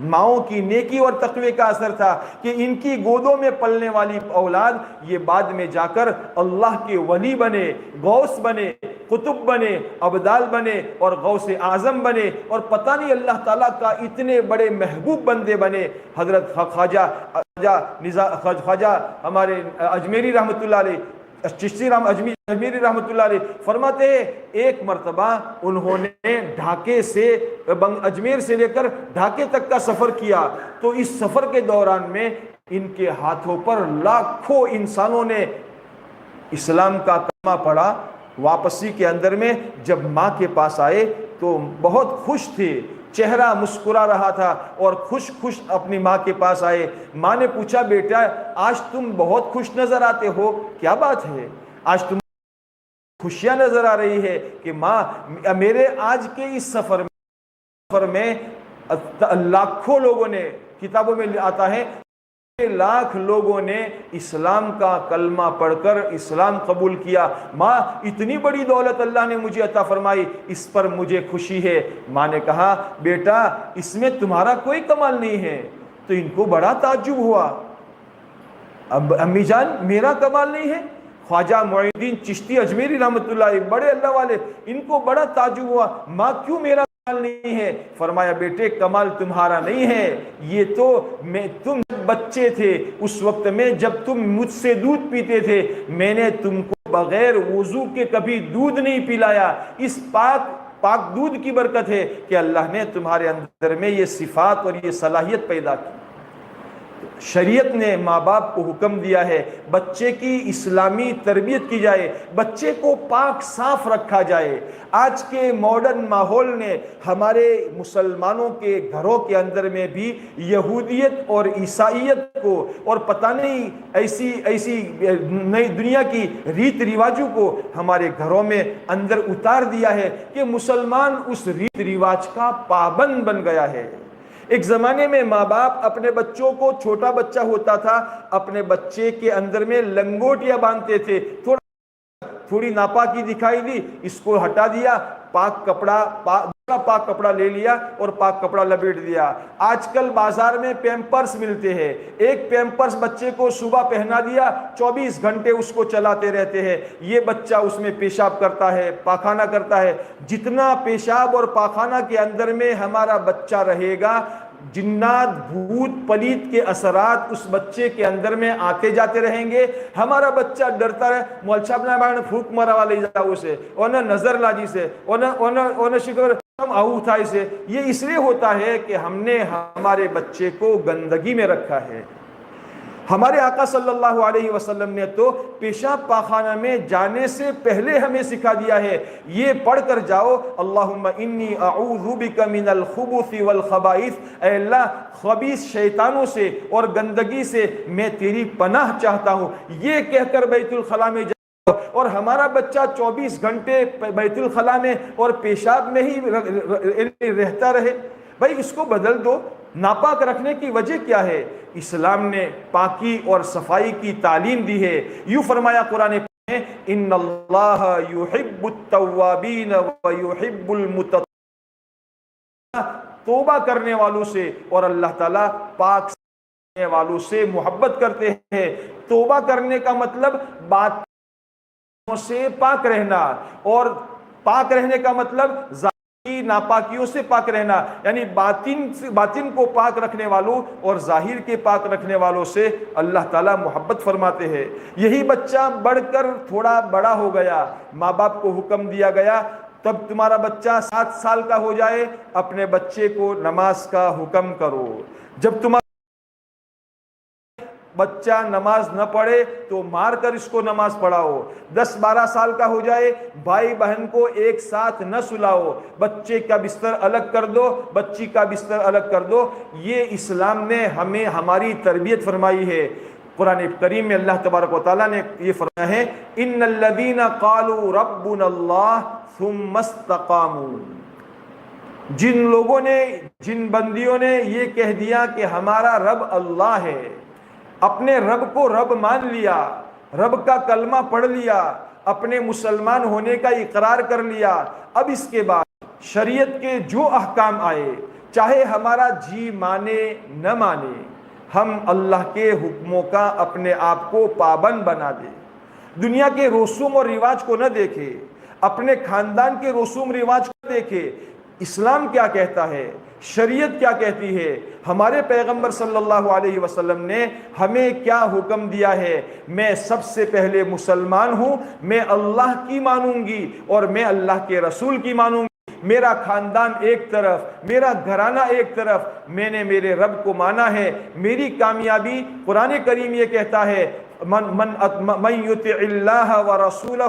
ماؤں کی نیکی اور تقوی کا اثر تھا کہ ان کی گودوں میں پلنے والی اولاد یہ بعد میں جا کر اللہ کے ولی بنے، غوث بنے، قطب بنے، ابدال بنے اور غوث اعظم بنے، اور پتہ نہیں اللہ تعالیٰ کا اتنے بڑے محبوب بندے بنے۔ حضرت خواجہ ہمارے اجمیری رحمۃ اللہ علیہ، چشتی اجمیری رحمۃ اللہ علیہ فرماتے ہیں ایک مرتبہ انہوں نے ڈھاکے سے اجمیر سے لے کر ڈھاکے تک کا سفر کیا، تو اس سفر کے دوران میں ان کے ہاتھوں پر لاکھوں انسانوں نے اسلام کا کلمہ پڑھا۔ واپسی کے اندر میں جب ماں کے پاس آئے تو بہت خوش تھے، چہرہ مسکرا رہا تھا اور خوش اپنی ماں کے پاس آئے۔ ماں نے پوچھا بیٹا آج تم بہت خوش نظر آتے ہو، کیا بات ہے؟ آج تم خوشیاں نظر آ رہی ہے کہ ماں میرے آج کے اس سفر میں لاکھوں لوگوں نے، کتابوں میں آتا ہے لاکھ لوگوں نے اسلام کا کلمہ پڑھ کر اسلام قبول کیا۔ ماں اتنی بڑی دولت اللہ نے مجھے عطا فرمائی، اس پر مجھے خوشی ہے۔ ماں نے کہا بیٹا اس میں تمہارا کوئی کمال نہیں ہے۔ تو ان کو بڑا تعجب ہوا، اب امی جان میرا کمال نہیں ہے؟ خواجہ معین الدین چشتی اجمیری رحمۃ اللہ علیہ بڑے اللہ والے، ان کو بڑا تعجب ہوا، ماں کیوں میرا کمال نہیں ہے؟ فرمایا بیٹے کمال تمہارا نہیں ہے، یہ تو تم بچے تھے اس وقت میں جب تم مجھ سے دودھ پیتے تھے، میں نے تم کو بغیر وضو کے کبھی دودھ نہیں پلایا۔ اس پاک دودھ کی برکت ہے کہ اللہ نے تمہارے اندر میں یہ صفات اور یہ صلاحیت پیدا کی۔ شریعت نے ماں باپ کو حکم دیا ہے بچے کی اسلامی تربیت کی جائے، بچے کو پاک صاف رکھا جائے۔ آج کے ماڈرن ماحول نے ہمارے مسلمانوں کے گھروں کے اندر میں بھی یہودیت اور عیسائیت کو اور پتہ نہیں ایسی نئی دنیا کی ریت رواجوں کو ہمارے گھروں میں اندر اتار دیا ہے کہ مسلمان اس ریت رواج کا پابند بن گیا ہے۔ ایک زمانے میں ماں باپ اپنے بچوں کو، چھوٹا بچہ ہوتا تھا اپنے بچے کے اندر میں لنگوٹیاں باندھتے تھے، تھوڑی ناپاکی دکھائی دی اس کو ہٹا دیا، پاک کپڑا لے لیا اور پاک کپڑا لپیٹ دیا۔ آج کل بازار میں پیمپرس ملتے ہیں، ایک پیمپرس بچے کو صبح پہنا دیا 24 گھنٹے اس کو چلاتے رہتے ہیں، یہ بچہ اس میں پیشاب کرتا ہے، پاخانہ کرتا ہے۔ جتنا پیشاب اور پاخانہ کے اندر میں ہمارا بچہ رہے گا، جنات بھوت پلیت کے اثرات اس بچے کے اندر میں آتے جاتے رہیں گے۔ ہمارا بچہ ڈرتا رہے مول صاحب نے باہر پھوک مارا والے جاؤ سے اور نہ نظر لاجی سے اور نہ شکر ہم آؤ تھا اسے۔ یہ اس لیے ہوتا ہے کہ ہم نے ہمارے بچے کو گندگی میں رکھا ہے۔ ہمارے آقا صلی اللہ علیہ وسلم نے تو پیشاب پاخانہ میں جانے سے پہلے ہمیں سکھا دیا ہے، یہ پڑھ کر جاؤ اللہم انی اعوذ بک من الخبث والخبائث، اے اللہ خبیث شیطانوں سے اور گندگی سے میں تیری پناہ چاہتا ہوں، یہ کہہ کر بیت الخلاء میں جاؤ۔ اور ہمارا بچہ 24 گھنٹے بیت الخلاء میں اور پیشاب میں ہی رہتا رہے، بھائی اس کو بدل دو۔ ناپاک رکھنے کی وجہ کیا ہے؟ اسلام نے پاکی اور صفائی کی تعلیم دی ہے۔ یوں فرمایا قرآن میں ان اللہ یحب التوابین ویحب المتطہرین، توبہ کرنے والوں سے اور اللہ تعالیٰ پاک کرنے والوں سے محبت کرتے ہیں۔ توبہ کرنے کا مطلب باتوں سے پاک رہنا، اور پاک رہنے کا مطلب ناپاکیوں سے پاک رہنا، یعنی باطن کو پاک رکھنے والوں اور ظاہر کے پاک رکھنے والوں سے اللہ تعالیٰ محبت فرماتے ہیں۔ یہی بچہ بڑھ کر تھوڑا بڑا ہو گیا، ماں باپ کو حکم دیا گیا تب تمہارا بچہ 7 سال کا ہو جائے اپنے بچے کو نماز کا حکم کرو، جب تمہارا بچہ نماز نہ پڑھے تو مار کر اس کو نماز پڑھاؤ، 10-12 سال کا ہو جائے بھائی بہن کو ایک ساتھ نہ سلاؤ، بچے کا بستر الگ کر دو، بچی کا بستر الگ کر دو۔ یہ اسلام نے ہمیں ہماری تربیت فرمائی ہے۔ قرآن کریم میں اللہ تبارک و تعالیٰ نے یہ فرمایا ہے ان الذین قالوا ربنا اللہ ثم استقاموا، جن لوگوں نے، جن بندیوں نے یہ کہہ دیا کہ ہمارا رب اللہ ہے، اپنے رب کو رب مان لیا، رب کا کلمہ پڑھ لیا، اپنے مسلمان ہونے کا اقرار کر لیا، اب اس کے بعد شریعت کے جو احکام آئے چاہے ہمارا جی مانے نہ مانے، ہم اللہ کے حکموں کا اپنے آپ کو پابند بنا دیں، دنیا کے رسوم اور رواج کو نہ دیکھے، اپنے خاندان کے رسوم رواج کو دیکھے، اسلام کیا کہتا ہے، شریعت کیا کہتی ہے، ہمارے پیغمبر صلی اللہ علیہ وسلم نے ہمیں کیا حکم دیا ہے۔ میں سب سے پہلے مسلمان ہوں، میں اللہ کی مانوں گی اور میں اللہ کے رسول کی مانوں گی، میرا خاندان ایک طرف، میرا گھرانہ ایک طرف، میں نے میرے رب کو مانا ہے، میری کامیابی، قرآن کریم یہ کہتا ہے من یطع اللہ ورسولہ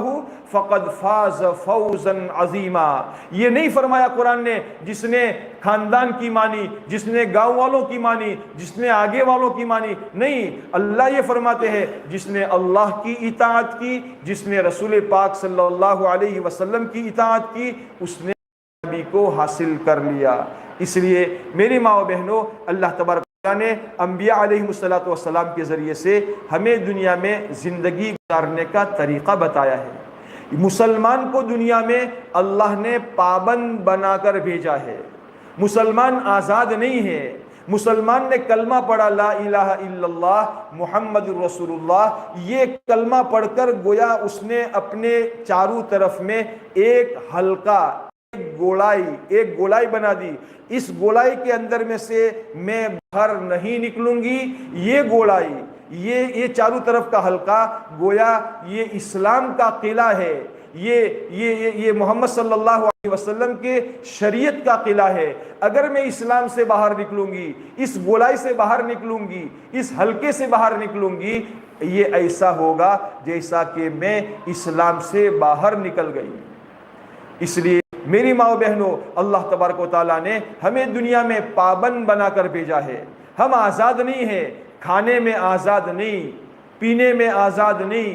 فقد فاز فوزا عظیما، یہ نہیں فرمایا قرآن نے جس نے خاندان کی مانی، جس نے گاؤں والوں کی مانی، جس نے آگے والوں کی مانی، نہیں، اللہ یہ فرماتے ہیں جس نے اللہ کی اطاعت کی، جس نے رسول پاک صلی اللہ علیہ وسلم کی اطاعت کی، اس نے نبی کو حاصل کر لیا۔ اس لیے میری ماں و بہنوں، اللہ تبارک نے انبیاء علیہ السلام کے ذریعے سے ہمیں دنیا میں زندگی گزارنے کا طریقہ بتایا ہے۔ مسلمان کو دنیا میں اللہ نے پابند بنا کر بھیجا ہے، مسلمان آزاد نہیں ہے۔ مسلمان نے کلمہ پڑھا لا الہ الا اللہ محمد رسول اللہ، یہ کلمہ پڑھ کر گویا اس نے اپنے چاروں طرف میں ایک حلقہ، ایک گولائی بنا دی، اس گولائی کے اندر میں سے میں باہر نہیں نکلوں گی، یہ گولائی، یہ چاروں طرف کا حلقہ گویا یہ اسلام کا قلعہ ہے، یہ محمد صلی اللہ علیہ وسلم کے شریعت کا قلعہ ہے۔ اگر میں اسلام سے باہر نکلوں گی، اس گولائی سے باہر نکلوں گی، اس حلقے سے باہر نکلوں گی، یہ ایسا ہوگا جیسا کہ میں اسلام سے باہر نکل گئی۔ اس لیے میری ماں و بہنوں، اللہ تبارک و تعالیٰ نے ہمیں دنیا میں پابند بنا کر بھیجا ہے۔ ہم آزاد نہیں ہیں، کھانے میں آزاد نہیں، پینے میں آزاد نہیں،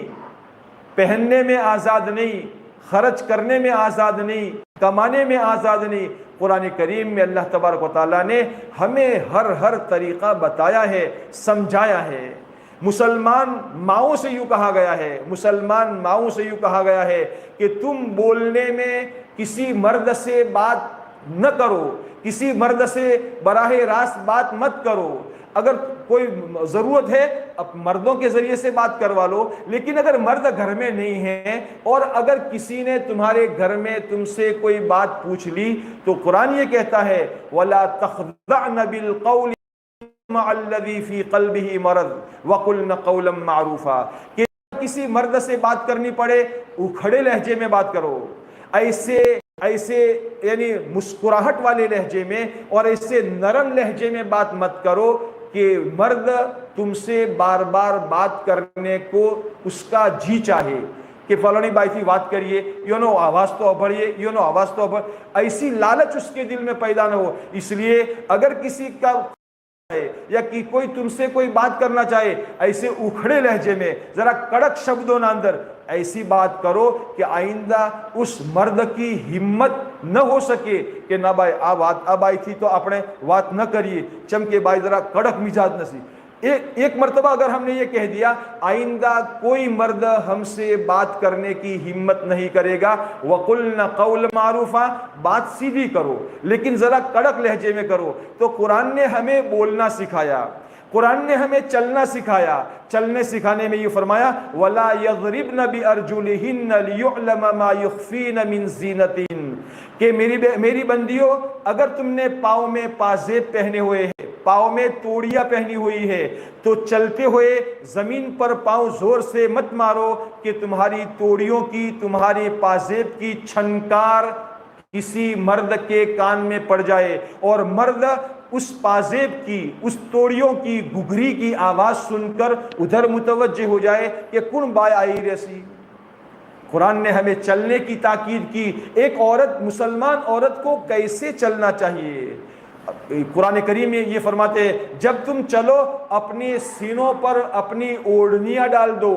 پہننے میں آزاد نہیں، خرچ کرنے میں آزاد نہیں، کمانے میں آزاد نہیں۔ قرآن کریم میں اللہ تبارک و تعالیٰ نے ہمیں ہر طریقہ بتایا ہے، سمجھایا ہے۔ مسلمان ماؤں سے یوں کہا گیا ہے، مسلمان ماؤں سے یوں کہا گیا ہے کہ تم بولنے میں کسی مرد سے بات نہ کرو، کسی مرد سے براہ راست بات مت کرو، اگر کوئی ضرورت ہے اب مردوں کے ذریعے سے بات کروا لو، لیکن اگر مرد گھر میں نہیں ہیں اور اگر کسی نے تمہارے گھر میں تم سے کوئی بات پوچھ لی تو قرآن یہ کہتا ہے وَلَا تَخْضَعْنَ بِالْقَوْلِ مَعَ الَّذِي فِي قَلْبِهِ مَرَضٌ وَقُلْنَ قَوْلًا مَعْرُوفًا، کہ کسی مرد سے بات کرنی پڑے اکھڑے لہجے میں بات کرو، ایسے یعنی مسکراہٹ والے لہجے میں اور ایسے نرم لہجے میں بات مت کرو کہ مرد تم سے بار بار بات کرنے کو اس کا جی چاہے کہ فلانی بائی تھی بات کریے، آواز تو بڑھیے، آواز تو بڑھ، ایسی لالچ اس کے دل میں پیدا نہ ہو۔ اس لیے اگر کسی کا یا کہ کوئی تم سے کوئی بات کرنا چاہے ایسے اکھڑے لہجے میں، ذرا کڑک شبدوں نہ اندر ایسی بات کرو کہ آئندہ اس مرد کی ہمت نہ ہو سکے کہ نہ بھائی اب آئی تھی تو اپنے بات نہ کریے، چمکے بھائی ذرا کڑک مزاج نہ سی۔ ایک مرتبہ اگر ہم نے یہ کہہ دیا آئندہ کوئی مرد ہم سے بات کرنے کی ہمت نہیں کرے گا۔ وَقُلْنَ قَوْلًا مَعْرُوفًا، بات سیدھی کرو لیکن ذرا کڑک لہجے میں کرو۔ تو قرآن نے ہمیں بولنا سکھایا، قرآن نے ہمیں چلنا سکھایا، چلنے سکھانے میں یہ فرمایا وَلَا يَضْرِبْنَ بِأَرْجُلِهِنَّ لِيُعْلَمَ مَا يُخْفِينَ مِنْ زِينَتِهِنَّ کہ میری بندیوں اگر تم نے پاؤں میں پازیب پہنے ہوئے ہیں، پاؤں میں توڑیاں پہنی ہوئی ہے، تو چلتے ہوئے زمین پر پاؤں زور سے مت مارو کہ تمہاری توڑیوں کی، تمہاری پازیب کی چھنکار کسی مرد کے کان میں پڑ جائے اور مرد اس پازیب کی، اس توڑیوں کی گھگھری کی آواز سن کر ادھر متوجہ ہو جائے کہ کون بائے آئی ریسی۔ قرآن نے ہمیں چلنے کی تاکید کی، ایک عورت، مسلمان عورت کو کیسے چلنا چاہیے۔ قرآن کریم میں یہ فرماتے ہیں جب تم چلو اپنے سینوں پر اپنی اوڑھنیاں ڈال دو،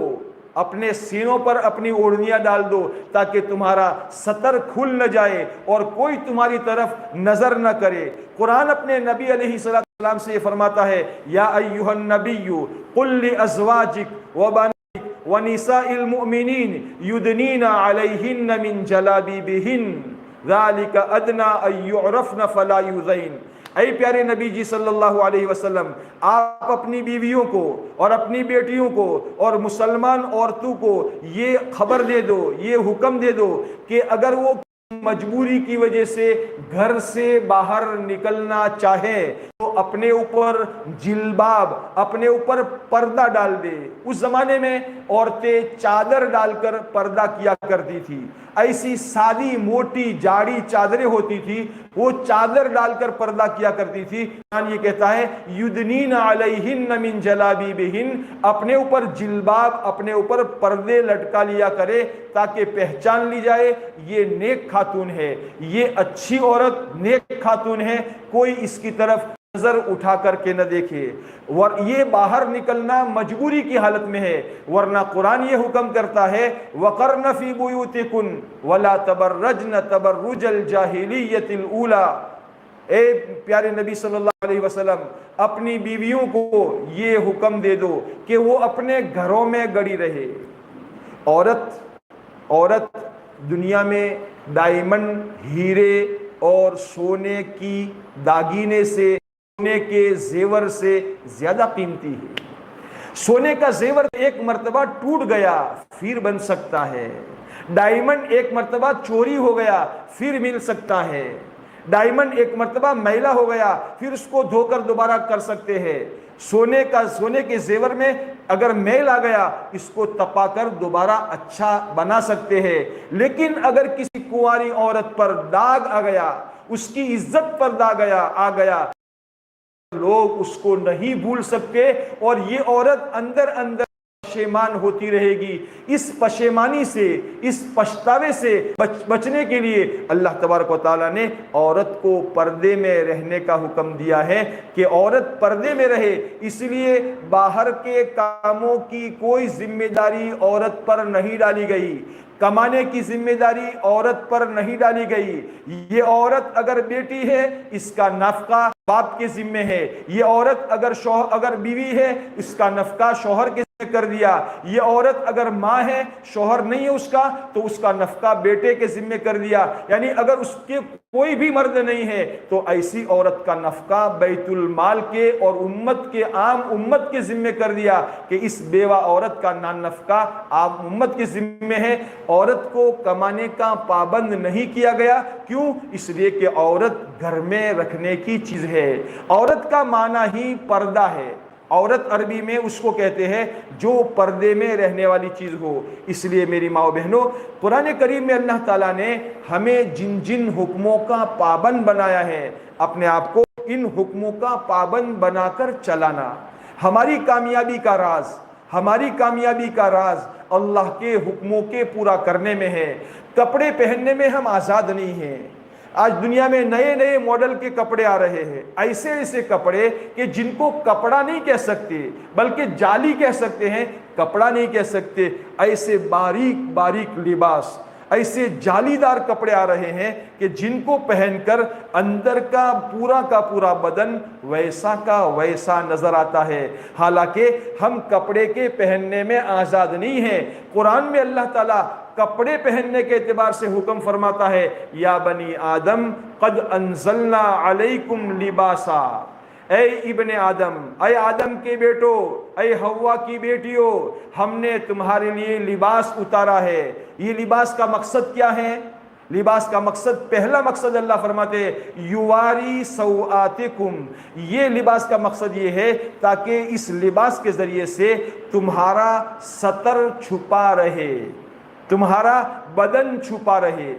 اپنے سینوں پر اپنی اوڑھنیاں ڈال دو تاکہ تمہارا سطر کھل نہ جائے اور کوئی تمہاری طرف نظر نہ کرے۔ قرآن اپنے نبی علیہ السلام سے یہ فرماتا ہے یا ایھا النبی قل لازواجک وبناتک ونساء المؤمنین یدنین علیہن من جلابیبہن ذالک ادنی ان یعرفن فلا یؤذین۔ اے پیارے نبی جی صلی اللہ علیہ وسلم، آپ اپنی بیویوں کو اور اپنی بیٹیوں کو اور مسلمان عورتوں کو یہ خبر دے دو، یہ حکم دے دو کہ اگر وہ مجبوری کی وجہ سے گھر سے باہر نکلنا چاہے تو اپنے اوپر جلباب، اپنے اوپر پردہ ڈال دے۔ اس زمانے میں عورتیں چادر ڈال کر پردہ کیا کرتی تھی، ایسی سادی موٹی جاڑی چادریں ہوتی تھی، وہ چادر ڈال کر پردہ کیا کرتی تھی۔ قرآن یہ کہتا ہے یدنین علیہن من جلابیبہن، اپنے اوپر جلباب، اپنے اوپر پردے لٹکا لیا کرے تاکہ پہچان لی جائے یہ نیک خاتون ہے، یہ اچھی عورت نیک خاتون ہے، کوئی اس کی طرف نظر اٹھا کر کے نہ دیکھے۔ یہ باہر نکلنا مجبوری کی حالت میں ہے، ورنہ قرآن یہ حکم کرتا ہے وَقَرْنَ فِي بُيُوتِكُنَّ وَلَا تَبَرَّجْنَ تَبَرُّجَ الْجَاهِلِيَّةِ الْأُولَى۔ اے پیارے نبی صلی اللہ علیہ وسلم، اپنی بیویوں کو یہ حکم دے دو کہ وہ اپنے گھروں میں گڑی رہے۔ عورت دنیا میں ڈائمنڈ، ہیرے اور سونے کی داگینے سے، سونے کے زیور سے زیادہ قیمتی ہے۔ سونے کا زیور ایک مرتبہ ٹوٹ گیا پھر بن سکتا ہے، ڈائمنڈ ایک مرتبہ چوری ہو گیا پھر مل سکتا ہے، ڈائمنڈ ایک مرتبہ میلا ہو گیا پھر اس کو دھو کر دوبارہ کر سکتے ہیں۔ سونے کے زیور میں اگر میل آ گیا اس کو تپا کر دوبارہ اچھا بنا سکتے ہیں، لیکن اگر کسی کنواری عورت پر داغ آ گیا، اس کی عزت پر داغ آ گیا، لوگ اس کو نہیں بھول سکتے اور یہ عورت اندر اندر پشیمان ہوتی رہے گی۔ اس پشیمانی سے، اس پچھتاوے سے بچنے کے لیے اللہ تبارک و تعالیٰ نے عورت کو پردے میں رہنے کا حکم دیا ہے کہ عورت پردے میں رہے۔ اس لیے باہر کے کاموں کی کوئی ذمہ داری عورت پر نہیں ڈالی گئی، کمانے کی ذمہ داری عورت پر نہیں ڈالی گئی۔ یہ عورت اگر بیٹی ہے اس کا نفقہ باپ کے ذمے ہے، یہ عورت اگر بیوی ہے اس کا نفقہ شوہر کے ذمے کر دیا، یہ عورت اگر ماں ہے، شوہر نہیں ہے اس کا تو اس کا نفقہ بیٹے کے ذمے کر دیا، یعنی اگر اس کے کوئی بھی مرد نہیں ہے تو ایسی عورت کا نفقہ بیت المال کے اور عام امت کے ذمے کر دیا کہ اس بیوہ عورت کا نفقہ عام امت کے ذمے ہے۔ عورت کو کمانے کا پابند نہیں کیا گیا، کیوں؟ اس لیے کہ عورت گھر میں رکھنے کی چیز ہے۔ عورت کا معنی ہی پردہ ہے، عورت عربی میں اس کو کہتے ہیں جو پردے میں رہنے والی چیز ہو۔ اس لیے میری ماں و بہنوں، قرآن کریم میں اللہ تعالیٰ نے ہمیں جن جن حکموں کا پابند بنایا ہے، اپنے آپ کو ان حکموں کا پابند بنا کر چلانا۔ ہماری کامیابی کا راز اللہ کے حکموں کے پورا کرنے میں ہے۔ کپڑے پہننے میں ہم آزاد نہیں ہیں۔ آج دنیا میں نئے نئے ماڈل کے کپڑے آ رہے ہیں، ایسے کپڑے کہ جن کو کپڑا نہیں کہہ سکتے بلکہ جالی کہہ سکتے ہیں، کپڑا نہیں کہہ سکتے۔ ایسے باریک لباس، ایسے جالی دار کپڑے آ رہے ہیں کہ جن کو پہن کر اندر کا پورا بدن ویسا کا ویسا نظر آتا ہے، حالانکہ ہم کپڑے کے پہننے میں آزاد نہیں ہیں۔ قرآن میں اللہ تعالیٰ کپڑے پہننے کے اعتبار سے حکم فرماتا ہے یا بنی آدم قد انزلنا علیکم لباسا، اے ابن آدم، اے آدم کے بیٹو، اے حوا کی بیٹیوں، ہم نے تمہارے لیے لباس اتارا ہے۔ یہ لباس کا مقصد کیا ہے؟ لباس کا مقصد، پہلا مقصد اللہ فرماتے ہیں یواری سوآتکم، یہ لباس کا مقصد یہ ہے تاکہ اس لباس کے ذریعے سے تمہارا سطر چھپا رہے، تمہارا بدن چھپا رہے۔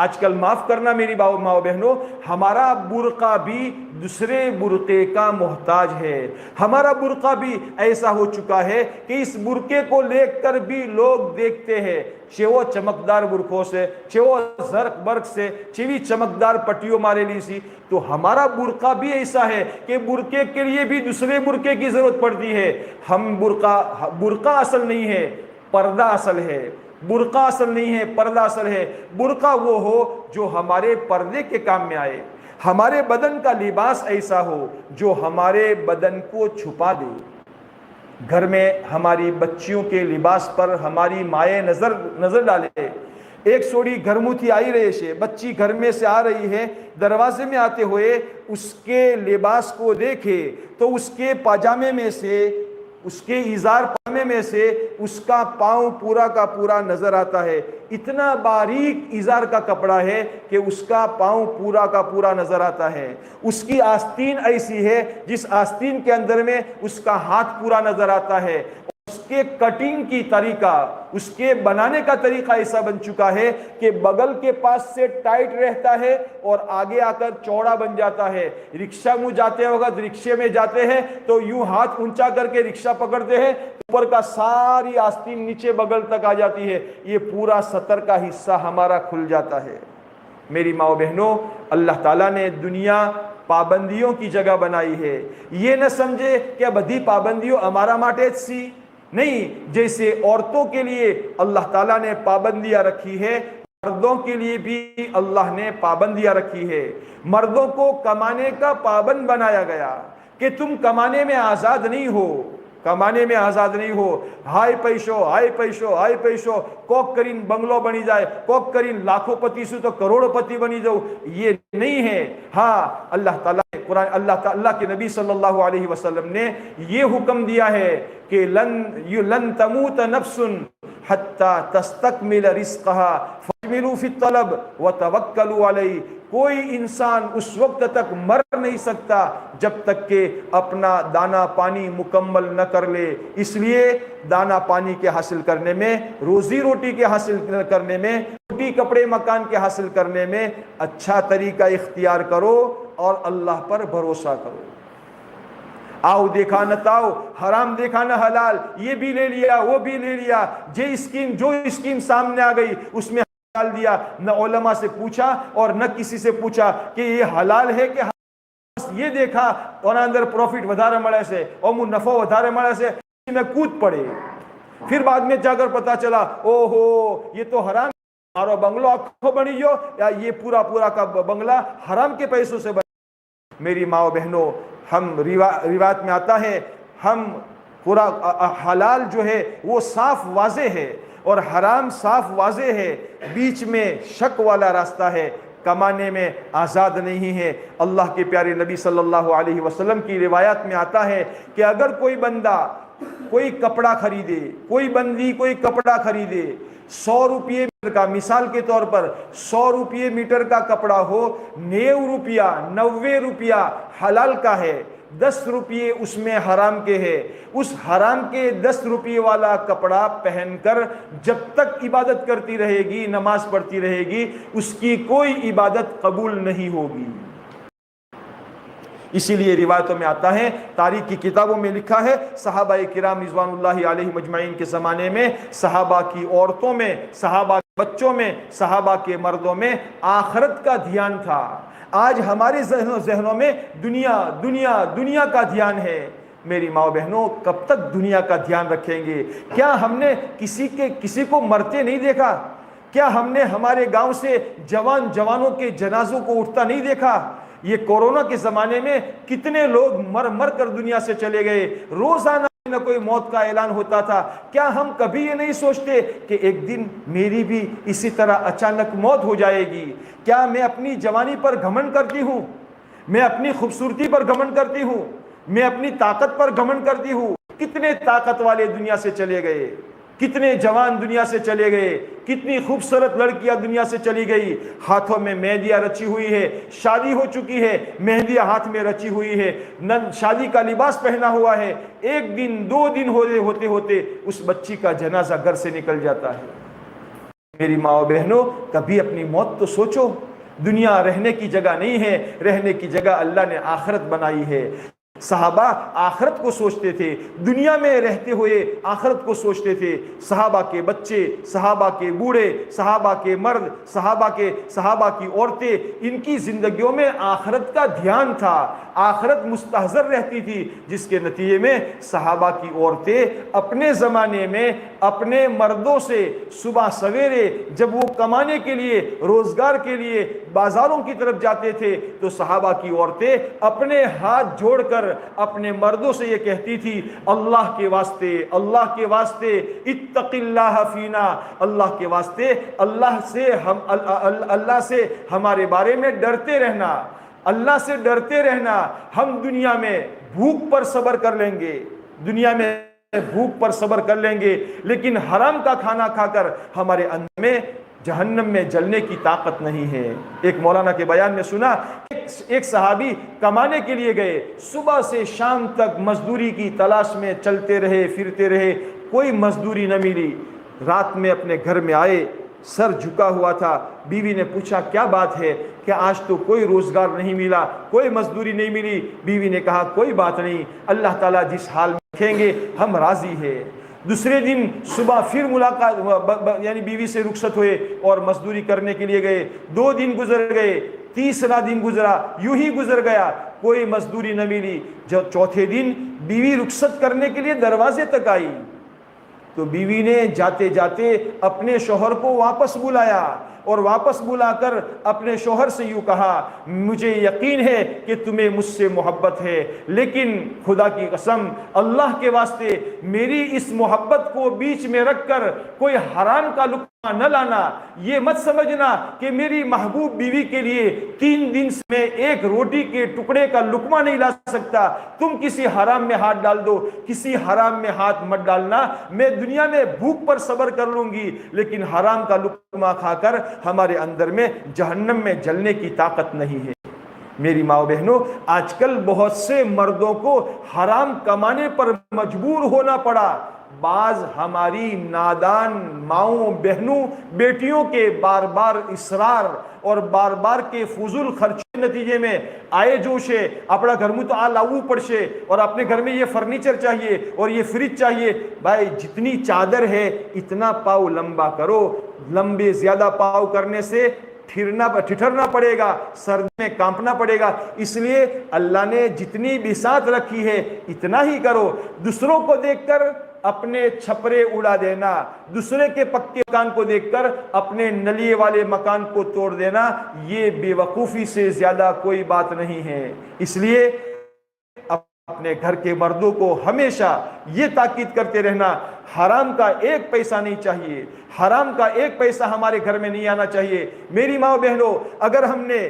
آج کل معاف کرنا میری ماں بہنوں، ہمارا برقع بھی دوسرے برقعے کا محتاج ہے۔ ہمارا برقع بھی ایسا ہو چکا ہے کہ اس برقعے کو لے کر بھی لوگ دیکھتے ہیں، چھ وہ چمکدار برقعوں سے، چھ وہ زرق برق سے، چھ چمکدار پٹیوں مارے لی سی۔ تو ہمارا برقع بھی ایسا ہے کہ برقعے کے لیے بھی دوسرے برقعے کی ضرورت پڑتی ہے۔ ہم برقع اصل نہیں ہے، پردہ اصل ہے۔ برقع اصل نہیں ہے، پردہ اصل ہے۔ برقع وہ ہو جو ہمارے پردے کے کام میں آئے، ہمارے بدن کا لباس ایسا ہو جو ہمارے بدن کو چھپا دے۔ گھر میں ہماری بچیوں کے لباس پر ہماری مائیں نظر ڈالے۔ ایک سوڑی گھرموتی آئی رہے سے، بچی گھر میں سے آ رہی ہے، دروازے میں آتے ہوئے اس کے لباس کو دیکھے تو اس کے پاجامے میں سے، اس کے ازار پاجامے میں سے اس کا پاؤں پورا کا پورا نظر آتا ہے۔ اتنا باریک ازار کا کپڑا ہے کہ اس کا پاؤں پورا کا پورا نظر آتا ہے۔ اس کی آستین ایسی ہے جس آستین کے اندر میں اس کا ہاتھ پورا نظر آتا ہے۔ اس کے کٹنگ کی طریقہ، اس کے بنانے کا طریقہ ایسا بن چکا ہے کہ بغل کے پاس سے ٹائٹ رہتا ہے اور آگے آ کر چوڑا بن جاتا ہے۔ رکشہ میں جاتے وقت، رکشے میں جاتے ہیں تو یوں ہاتھ اونچا کر کے رکشہ پکڑتے ہیں، اوپر کا ساری آستین نیچے بغل تک آ جاتی ہے، یہ پورا سطر کا حصہ ہمارا کھل جاتا ہے۔ میری ماں و بہنوں، اللہ تعالیٰ نے دنیا پابندیوں کی جگہ بنائی ہے۔ یہ نہ سمجھے کہ بدھی پابندیوں ہمارا ماٹے سی نہیں، جیسے عورتوں کے لیے اللہ تعالیٰ نے پابندیاں رکھی ہے، مردوں کے لیے بھی اللہ نے پابندیاں رکھی ہے۔ مردوں کو کمانے کا پابند بنایا گیا کہ تم کمانے میں آزاد نہیں ہو، کمانے میں آزاد نہیں ہو۔ ہائی پیشو ہائی پیشو ہائی پیشو، کوک کرین بنگلو بنی جائے، کوک کرین لاکھوں پتی سے تو کروڑوں پتی بنی جاؤ، یہ نہیں ہے۔ ہاں، اللہ تعالیٰ قرآن، اللہ کے نبی صلی اللہ علیہ وسلم نے یہ حکم دیا ہے کہ لن تموت نفس حتی تستکمل رزقها فاجملوا فی الطلب وتوکلوا علیہ۔ کوئی انسان اس وقت تک مر نہیں سکتا جب تک کہ اپنا دانا پانی مکمل نہ کر لے۔ اس لیے دانا پانی کے حاصل کرنے میں، روزی روٹی کے حاصل کرنے میں، روٹی کپڑے مکان کے حاصل کرنے میں اچھا طریقہ اختیار کرو اور اللہ پر بھروسہ کرو۔ آؤ دیکھا نہ تاؤ، حرام دیکھا نہ حلال، یہ بھی لے لیا وہ بھی لے لیا، جو اسکیم سامنے آ گئی اس میں ڈال دیا۔ نہ علماء سے پوچھا اور نہ کسی سے پوچھا کہ یہ حلال ہے کہ حرام، یہ دیکھا اور اندر پروفٹ ودھارے مڑے سے اور منافع ودھارے مڑے سے میں کود پڑے۔ پھر بعد میں جا کر پتا چلا او ہو یہ تو حرام، ہمارا بنگلو آنکھوں بنی جو، یا یہ پورا کا بنگلہ حرام کے پیسوں سے بنا۔ میری ماں و بہنوں، ہم روایت میں آتا ہے، ہم پورا حلال جو ہے وہ صاف واضح ہے اور حرام صاف واضح ہے، بیچ میں شک والا راستہ ہے، کمانے میں آزاد نہیں ہے۔ اللہ کے پیارے نبی صلی اللہ علیہ وسلم کی روایت میں آتا ہے کہ اگر کوئی بندہ کوئی کپڑا خریدے، کوئی بندی کوئی کپڑا خریدے، 100 روپے میٹر کا، مثال کے طور پر 100 روپے میٹر کا کپڑا ہو، 90 روپیہ حلال کا ہے، 10 روپے اس میں حرام کے ہے، اس حرام کے 10 روپے والا کپڑا پہن کر جب تک عبادت کرتی رہے گی، نماز پڑھتی رہے گی، اس کی کوئی عبادت قبول نہیں ہوگی۔ اسی لیے روایتوں میں آتا ہے، تاریخ کی کتابوں میں لکھا ہے، صحابہ کرام رضوان اللہ علیہ مجمعین کے زمانے میں صحابہ کی عورتوں میں، صحابہ کے بچوں میں، صحابہ کے مردوں میں آخرت کا دھیان تھا۔ آج ہمارے ذہنوں میں دنیا دنیا دنیا کا دھیان ہے۔ میری ماں بہنوں، کب تک دنیا کا دھیان رکھیں گے؟ کیا ہم نے کسی کو مرتے نہیں دیکھا؟ کیا ہم نے ہمارے گاؤں سے جوانوں کے جنازوں کو اٹھتا نہیں دیکھا؟ یہ کورونا کے زمانے میں کتنے لوگ مر کر دنیا سے چلے گئے، روزانہ نہ کوئی موت کا اعلان ہوتا تھا۔ کیا ہم کبھی یہ نہیں سوچتے کہ ایک دن میری بھی اسی طرح اچانک موت ہو جائے گی؟ کیا میں اپنی جوانی پر گھمنڈ کرتی ہوں؟ میں اپنی خوبصورتی پر گھمنڈ کرتی ہوں؟ میں اپنی طاقت پر گھمنڈ کرتی ہوں. کتنے طاقت والے دنیا سے چلے گئے, کتنے جوان دنیا سے چلے گئے, کتنی خوبصورت لڑکیاں دنیا سے چلی گئی, ہاتھوں میں مہندیاں رچی ہوئی ہے, شادی ہو چکی ہے, مہندیاں ہاتھ میں رچی ہوئی ہے, شادی کا لباس پہنا ہوا ہے, ایک دن 2 دن ہوتے ہوتے اس بچی کا جنازہ گھر سے نکل جاتا ہے. میری ماں و بہنوں, کبھی اپنی موت تو سوچو. دنیا رہنے کی جگہ نہیں ہے, رہنے کی جگہ اللہ نے آخرت بنائی ہے. صحابہ آخرت کو سوچتے تھے, دنیا میں رہتے ہوئے آخرت کو سوچتے تھے. صحابہ کے بچے, صحابہ کے بوڑھے, صحابہ کے مرد, صحابہ کی عورتیں, ان کی زندگیوں میں آخرت کا دھیان تھا, آخرت مستحضر رہتی تھی, جس کے نتیجے میں صحابہ کی عورتیں اپنے زمانے میں اپنے مردوں سے صبح سویرے جب وہ کمانے کے لیے, روزگار کے لیے بازاروں کی طرف جاتے تھے, تو صحابہ کی عورتیں اپنے ہاتھ جوڑ کر اپنے مردوں سے یہ کہتی تھی, اللہ کے واسطے, اللہ کے واسطے, اتق اللہ فینا, اللہ کے واسطے اللہ سے ہمارے بارے میں ڈرتے رہنا, اللہ سے ڈرتے رہنا. ہم دنیا میں بھوک پر صبر کر لیں گے, دنیا میں بھوک پر صبر کر لیں گے, لیکن حرام کا کھانا کھا کر ہمارے اندر میں جہنم میں جلنے کی طاقت نہیں ہے. ایک مولانا کے بیان میں سنا, ایک صحابی کمانے کے لیے گئے, صبح سے شام تک مزدوری کی تلاش میں چلتے رہے, پھرتے رہے, کوئی مزدوری نہ ملی. رات میں اپنے گھر میں آئے, سر جھکا ہوا تھا. بیوی نے پوچھا کیا بات ہے, کہ آج تو کوئی روزگار نہیں ملا, کوئی مزدوری نہیں ملی. بیوی نے کہا کوئی بات نہیں, اللہ تعالیٰ جس حال میں رکھیں گے ہم راضی ہیں. دوسرے دن صبح پھر ملاقات, یعنی بیوی سے رخصت ہوئے اور مزدوری کرنے کے لیے گئے. 2 دن گزر گئے, تیسرا دن گزرا, یوں ہی گزر گیا, کوئی مزدوری نہ ملی. جب چوتھے دن بیوی رخصت کرنے کے لیے دروازے تک آئی, تو بیوی نے جاتے جاتے اپنے شوہر کو واپس بلایا, اور واپس بلا کر اپنے شوہر سے یوں کہا, مجھے یقین ہے کہ تمہیں مجھ سے محبت ہے, لیکن خدا کی قسم اللہ کے واسطے میری اس محبت کو بیچ میں رکھ کر کوئی حرام کا لقمہ نہ لانا. یہ مت سمجھنا کہ میری محبوب بیوی کے لیے 3 دن میں ایک روٹی کے ٹکڑے کا لقمہ نہیں لا سکتا. تم کسی حرام میں ہاتھ ڈال دو, کسی حرام میں ہاتھ مت ڈالنا. میں دنیا میں بھوک پر صبر کر لوں گی, لیکن حرام کا لقمہ کھا کر ہمارے اندر میں جہنم میں جلنے کی طاقت نہیں ہے. میری ماں و بہنوں, آج کل بہت سے مردوں کو حرام کمانے پر مجبور ہونا پڑا. بعض ہماری نادان ماؤں, بہنوں, بیٹیوں کے بار بار اصرار اور بار بار کے فضول خرچ کے نتیجے میں آئے جوشے اپنا گھر میں تو لاؤ پڑشے, اور اپنے گھر میں یہ فرنیچر چاہیے اور یہ فریج چاہیے. بھائی جتنی چادر ہے اتنا پاؤ لمبا کرو, لمبے زیادہ پاؤ کرنے سے ٹھٹرنا پڑے گا, سردی میں کانپنا پڑے گا. اس لیے اللہ نے جتنی بساط رکھی ہے اتنا ہی کرو. دوسروں کو دیکھ کر اپنے چھپرے اڑا دینا, دوسرے کے پکے مکان کو دیکھ کر اپنے نلیے والے مکان کو توڑ دینا, یہ بے وقوفی سے زیادہ کوئی بات نہیں ہے. اس لیے اپنے گھر کے مردوں کو ہمیشہ یہ تاکید کرتے رہنا, حرام کا 1 پیسہ نہیں چاہیے, حرام کا 1 پیسہ ہمارے گھر میں نہیں آنا چاہیے. میری ماں بہنوں, اگر ہم نے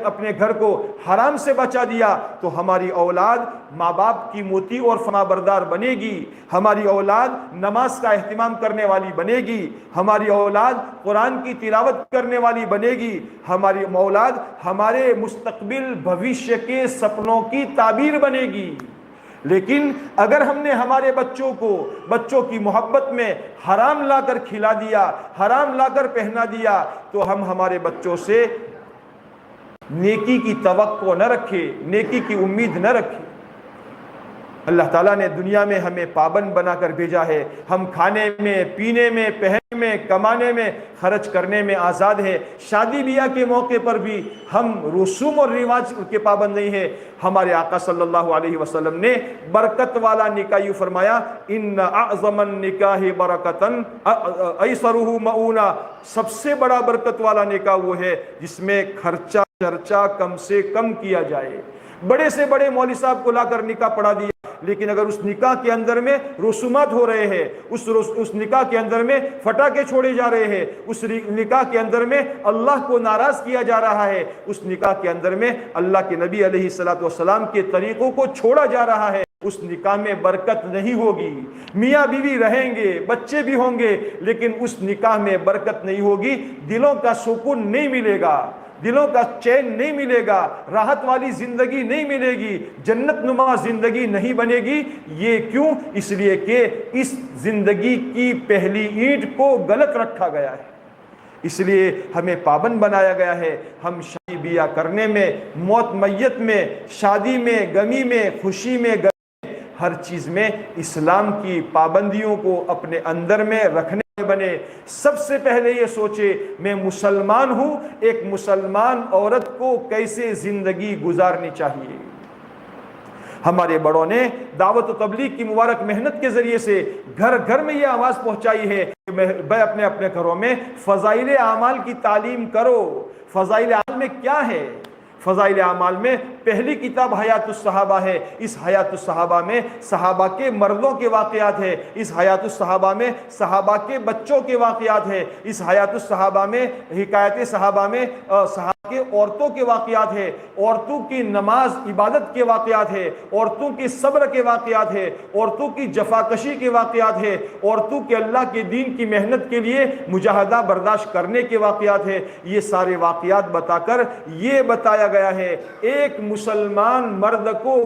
اپنے گھر کو حرام سے بچا دیا تو ہماری اولاد ماں باپ کی موتی اور فرما بردار بنے گی, ہماری اولاد نماز کا اہتمام کرنے والی بنے گی, ہماری اولاد قرآن کی تلاوت کرنے والی بنے گی, ہماری اولاد ہمارے مستقبل بھوشیہ کے سپنوں کی تعبیر بنے گی. لیکن اگر ہم نے ہمارے بچوں کی محبت میں حرام لا کر کھلا دیا, حرام لا کر پہنا دیا, تو ہم ہمارے بچوں سے نیکی کی توقع نہ رکھے, نیکی کی امید نہ رکھے. اللہ تعالیٰ نے دنیا میں ہمیں پابند بنا کر بھیجا ہے. ہم کھانے میں, پینے میں, پہننے میں, کمانے میں, خرچ کرنے میں آزاد ہے. شادی بیاہ کے موقع پر بھی ہم رسوم اور رواج کے پابند نہیں ہے. ہمارے آقا صلی اللہ علیہ وسلم نے برکت والا نکاح یوں فرمایا, ان اعظم النکاح برکتن ایسرہ مؤونہ, سب سے بڑا برکت والا نکاح وہ ہے جس میں خرچہ کم سے کم کیا جائے. بڑے سے بڑے مولوی صاحب کو لا کر نکاح پڑھا دیا, لیکن اگر اس نکاح کے اندر میں رسومات ہو رہے ہیں، اس نکاح کے اندر میں پٹاخے چھوڑے جا رہے ہیں، اس نکاح کے اندر میں اللہ کو ناراض کیا جا رہا ہے، اس نکاح کے اندر میں اللہ کے نبی علیہ الصلوۃ والسلام کے طریقوں کو چھوڑا جا رہا ہے، اس نکاح میں برکت نہیں ہوگی۔ میاں بیوی رہیں گے، بچے بھی ہوں گے، لیکن اس نکاح میں برکت نہیں ہوگی، دلوں کا سکون نہیں ملے گا، دلوں کا چین نہیں ملے گا، راحت والی زندگی نہیں ملے گی، جنت نما زندگی نہیں بنے گی۔ یہ کیوں؟ اس لیے کہ اس زندگی کی پہلی اینٹ کو غلط رکھا گیا ہے، اس لیے ہمیں پابند بنایا گیا ہے۔ ہم شادی بیاہ کرنے میں، موت میت میں، شادی میں، غمی میں، خوشی میں، ہر چیز میں اسلام کی پابندیوں کو اپنے اندر میں رکھنے بنے۔ سب سے پہلے یہ سوچے میں مسلمان ہوں، ایک مسلمان عورت کو کیسے زندگی گزارنی چاہیے۔ ہمارے بڑوں نے دعوت و تبلیغ کی مبارک محنت کے ذریعے سے گھر گھر میں یہ آواز پہنچائی ہے کہ میں اپنے اپنے گھروں میں فضائل اعمال کی تعلیم کرو۔ فضائل اعمال میں کیا ہے؟ فضائل اعمال میں پہلی کتاب حیات الصحابہ ہے۔ اس حیات الصحابہ میں صحابہ کے مردوں کے واقعات ہے، اس حیات الصحابہ میں صحابہ کے بچوں کے واقعات ہے، اس حیات الصحابہ میں حکایت صحابہ میں صحابہ کے عورتوں کے واقعات ہے، عورتوں کی نماز عبادت کے واقعات ہے، عورتوں کے صبر کے واقعات ہے، عورتوں کی جفاکشی کے واقعات ہے، عورتوں کے اللہ کے دین کی محنت کے لیے مجاہدہ برداشت کرنے کے واقعات ہے۔ یہ سارے واقعات بتا کر یہ بتایا گیا ہے ایک مسلمان مرد کو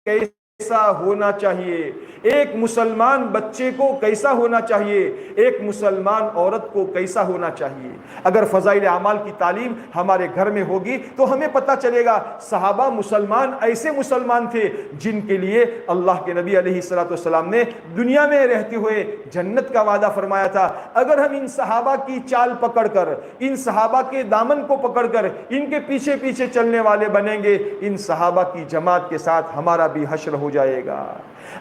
کیسا ہونا چاہیے، ایک مسلمان بچے کو کیسا ہونا چاہیے، ایک مسلمان عورت کو کیسا ہونا چاہیے۔ اگر فضائل اعمال کی تعلیم ہمارے گھر میں ہوگی تو ہمیں پتہ چلے گا صحابہ مسلمان ایسے مسلمان تھے جن کے لیے اللہ کے نبی علیہ الصلوۃ والسلام نے دنیا میں رہتے ہوئے جنت کا وعدہ فرمایا تھا۔ اگر ہم ان صحابہ کی چال پکڑ کر، ان صحابہ کے دامن کو پکڑ کر ان کے پیچھے پیچھے چلنے والے بنیں گے، ان صحابہ کی جماعت کے ساتھ ہمارا بھی حشر ہو جائے گا۔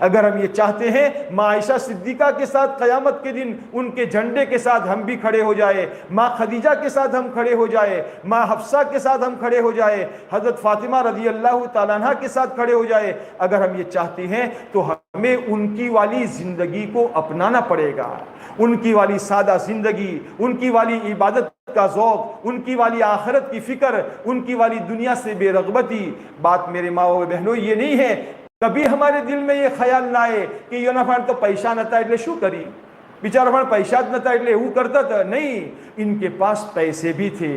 اگر ہم یہ چاہتے ہیں ماں عائشہ صدیقہ کے ساتھ قیامت کے دن ان کے جھنڈے کے ساتھ ہم بھی کھڑے ہو جائے، ماں خدیجہ کے ساتھ ہم کھڑے ہو جائے، ماں حفصہ کے ساتھ ہم کھڑے ہو جائے، حضرت فاطمہ رضی اللہ تعالیٰ عنہ کے ساتھ کھڑے ہو جائے، اگر ہم یہ چاہتے ہیں تو ہمیں ان کی والی زندگی کو اپنانا پڑے گا، ان کی والی سادہ زندگی، ان کی والی عبادت کا ذوق، ان کی والی آخرت کی فکر، ان کی والی دنیا سے بے رغبتی۔ بات میرے ماں و بہنوں یہ نہیں ہے کبھی ہمارے دل میں یہ خیال نہ آئے کہ یہ نفر تو پیسہ نہ تھا એટલે શું કરી بیچارہ ہمارا پیسہ نہ تھا એટલે وہ کرتا تھا، نہیں، ان کے پاس پیسے بھی تھے،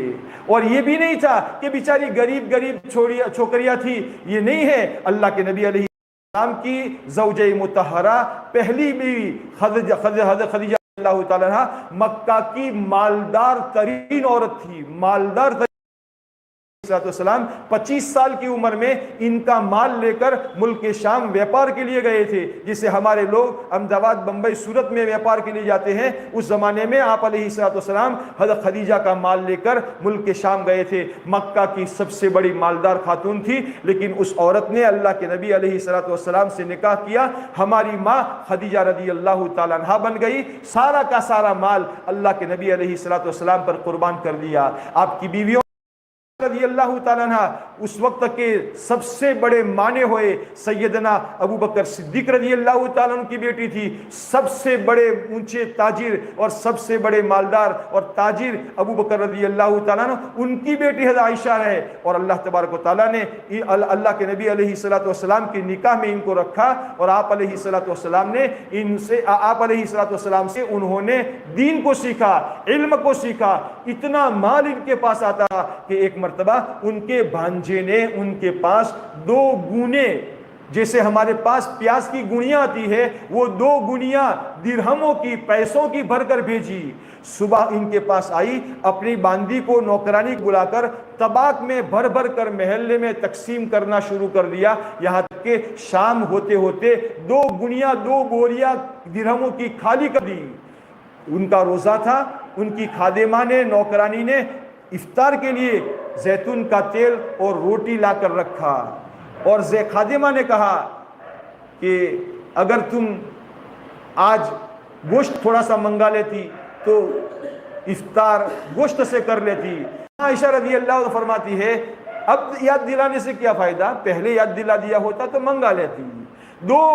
اور یہ بھی نہیں تھا کہ بیچاری غریب چھوکریاں تھی، یہ نہیں ہے۔ اللہ کے نبی علیہ السلام کی زوجہ مطہرہ پہلی بیوی حضرت خدیجہ اللہ تعالیٰ عنہ مکہ کی مالدار ترین عورت تھی، مالدار ترین۔ 25 سال کی عمر میں ان کا مال لے کر ملک شام ویپار کے لیے گئے تھے، جسے ہمارے لوگ احمدآباد بمبئی سورت میں ویپار کے لیے جاتے ہیں۔ اس زمانے میں آپ علیہ السلام حضرت خدیجہ کا مال لے کر ملک شام گئے تھے۔ مکہ کی سب سے بڑی مالدار خاتون تھی، لیکن اس عورت نے اللہ کے نبی علیہ السلام سے نکاح کیا، ہماری ماں خدیجہ رضی اللہ تعالیٰ عنہا بن گئی، سارا کا سارا مال اللہ کے نبی علیہ السلام پر قربان کر دیا۔ آپ کی بیویوں رضی اللہ تعالیٰ عنہ اس وقت کے سب سے بڑے مانے ہوئے سیدنا ابو بکر صدیق رضی اللہ تعالیٰ عنہ کی بیٹی تھی، سب سے بڑے اونچے تاجر اور سب سے بڑے مالدار اور تاجر ابو بکر رضی اللہ تعالیٰ عنہ، ان کی بیٹی حضرت عائشہ رہے، اور اللہ تبارک و تعالیٰ نے اللہ کے نبی علیہ السلام کی نکاح میں ان کو رکھا، اور آپ علیہ السلام نے آپ علیہ السلام سے انہوں نے دین کو سیکھا، علم کو سیکھا۔ اتنا مال ان کے پاس آتا کہ ایک مرتبہ ان کے بھانجے نے ان کے پاس 2 گونے، جیسے ہمارے پاس پیاز کی گونیاں آتی ہے، وہ 2 گونیاں درہموں کی، پیسوں کی بھر کر بھیجی۔ صبح ان کے پاس آئی، اپنی باندی کو نوکرانی بلا کر طباق میں بھر بھر کر محلے میں تقسیم کرنا شروع کر دیا، یہاں تک کہ شام ہوتے ہوتے 2 گونیاں 2 بوریاں درہموں کی خالی کر دی۔ ان کا روزہ تھا، ان کی خادمہ نے، نوکرانی نے افطار کے لیے زیتون کا تیل اور روٹی لا کر رکھا، اور خادمہ نے کہا کہ اگر تم آج گوشت تھوڑا سا منگا لیتی تو افطار گوشت سے کر لیتی۔ عائشہ رضی اللہ عنہ فرماتی ہے اب یاد دلانے سے کیا فائدہ، پہلے یاد دلا دیا ہوتا تو منگا لیتی۔ 2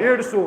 150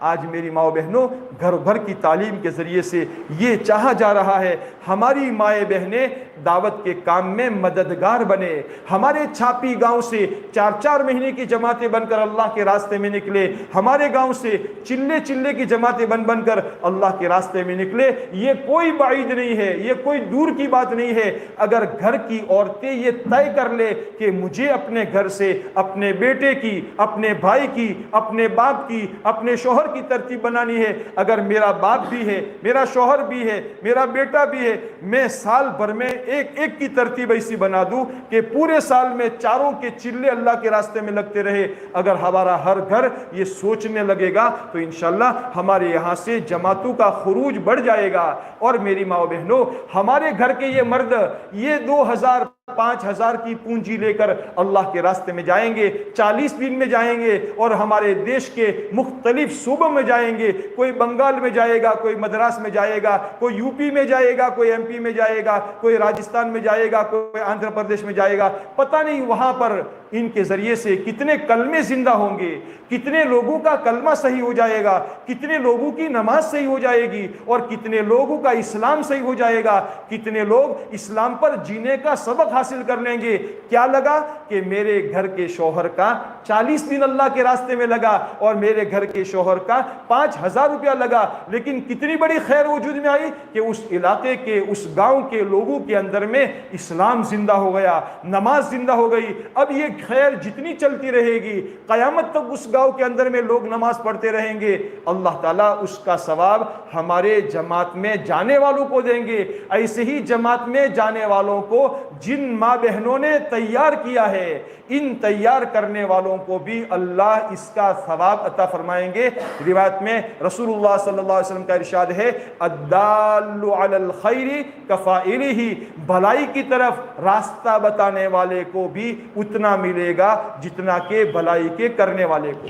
آج میری ماں بہنوں گھر بھر کی تعلیم کے ذریعے سے یہ چاہا جا رہا ہے ہماری مائیں بہنیں دعوت کے کام میں مددگار بنے. ہمارے چھاپی گاؤں سے 4 مہینے کی جماعتیں بن کر اللہ کے راستے میں نکلے. ہمارے گاؤں سے چلے کی جماعتیں بن کر اللہ کے راستے میں نکلے. یہ کوئی بعید نہیں ہے, یہ کوئی دور کی بات نہیں ہے. اگر گھر کی عورتیں یہ طے کر لے کہ مجھے اپنے گھر سے اپنے بیٹے کی, اپنے بھائی کی, اپنے باپ کی, اپنے شوہر کی ترتیب بنانی ہے. اگر میرا باپ بھی ہے, میرا شوہر بھی ہے, میرا بیٹا بھی ہے, میں سال بھر میں ایک کی ترتیب ایسی بنا دوں کہ پورے سال میں چاروں کے چلے اللہ کے راستے میں لگتے رہے. اگر ہمارا ہر گھر یہ سوچنے لگے گا تو انشاءاللہ ہمارے یہاں سے جماعتوں کا خروج بڑھ جائے گا. اور میری ماں بہنوں, ہمارے گھر کے یہ مرد یہ 2000 5000 کی پونجی لے کر اللہ کے راستے میں جائیں گے, 40 دن میں جائیں گے اور ہمارے دیش کے مختلف صوبوں میں جائیں گے. کوئی بنگال میں جائے گا, کوئی مدراس میں جائے گا, کوئی یو پی میں جائے گا, کوئی ایم پی میں جائے گا, کوئی راجستھان میں جائے گا, کوئی آندھرا پردیش میں جائے گا. پتہ نہیں وہاں پر ان کے ذریعے سے کتنے کلمے زندہ ہوں گے, کتنے لوگوں کا کلمہ صحیح ہو جائے گا, کتنے لوگوں کی نماز صحیح ہو جائے گی, اور کتنے لوگوں کا اسلام صحیح ہو جائے گا, کتنے لوگ اسلام پر جینے کا سبق حاصل کر لیں گے. کیا لگا کہ میرے گھر کے شوہر کا 40 دن اللہ کے راستے میں لگا اور میرے گھر کے شوہر کا 5000 روپیہ لگا, لیکن کتنی بڑی خیر وجود میں آئی کہ اس علاقے کے, اس گاؤں کے لوگوں کے اندر میں اسلام زندہ ہو گیا, نماز زندہ ہو گئی. اب یہ خیر جتنی چلتی رہے گی قیامت تک اس گاؤں کے اندر میں لوگ نماز پڑھتے رہیں گے. اللہ تعالیٰ اس کا ثواب ہمارے جماعت میں جانے والوں کو دیں گے. ایسے ہی جماعت میں جانے والوں کو جن ماں بہنوں نے تیار کیا ہے, ان تیار کرنے والوں کو بھی اللہ اس کا ثواب عطا فرمائیں گے. روایت میں رسول اللہ صلی اللہ علیہ وسلم کا ارشاد ہے, الدال علی الخیر کفاعلہ, بھلائی کی طرف راستہ بتانے والے کو بھی اتنا ملے گا جتنا کہ بھلائی کے کرنے والے کو.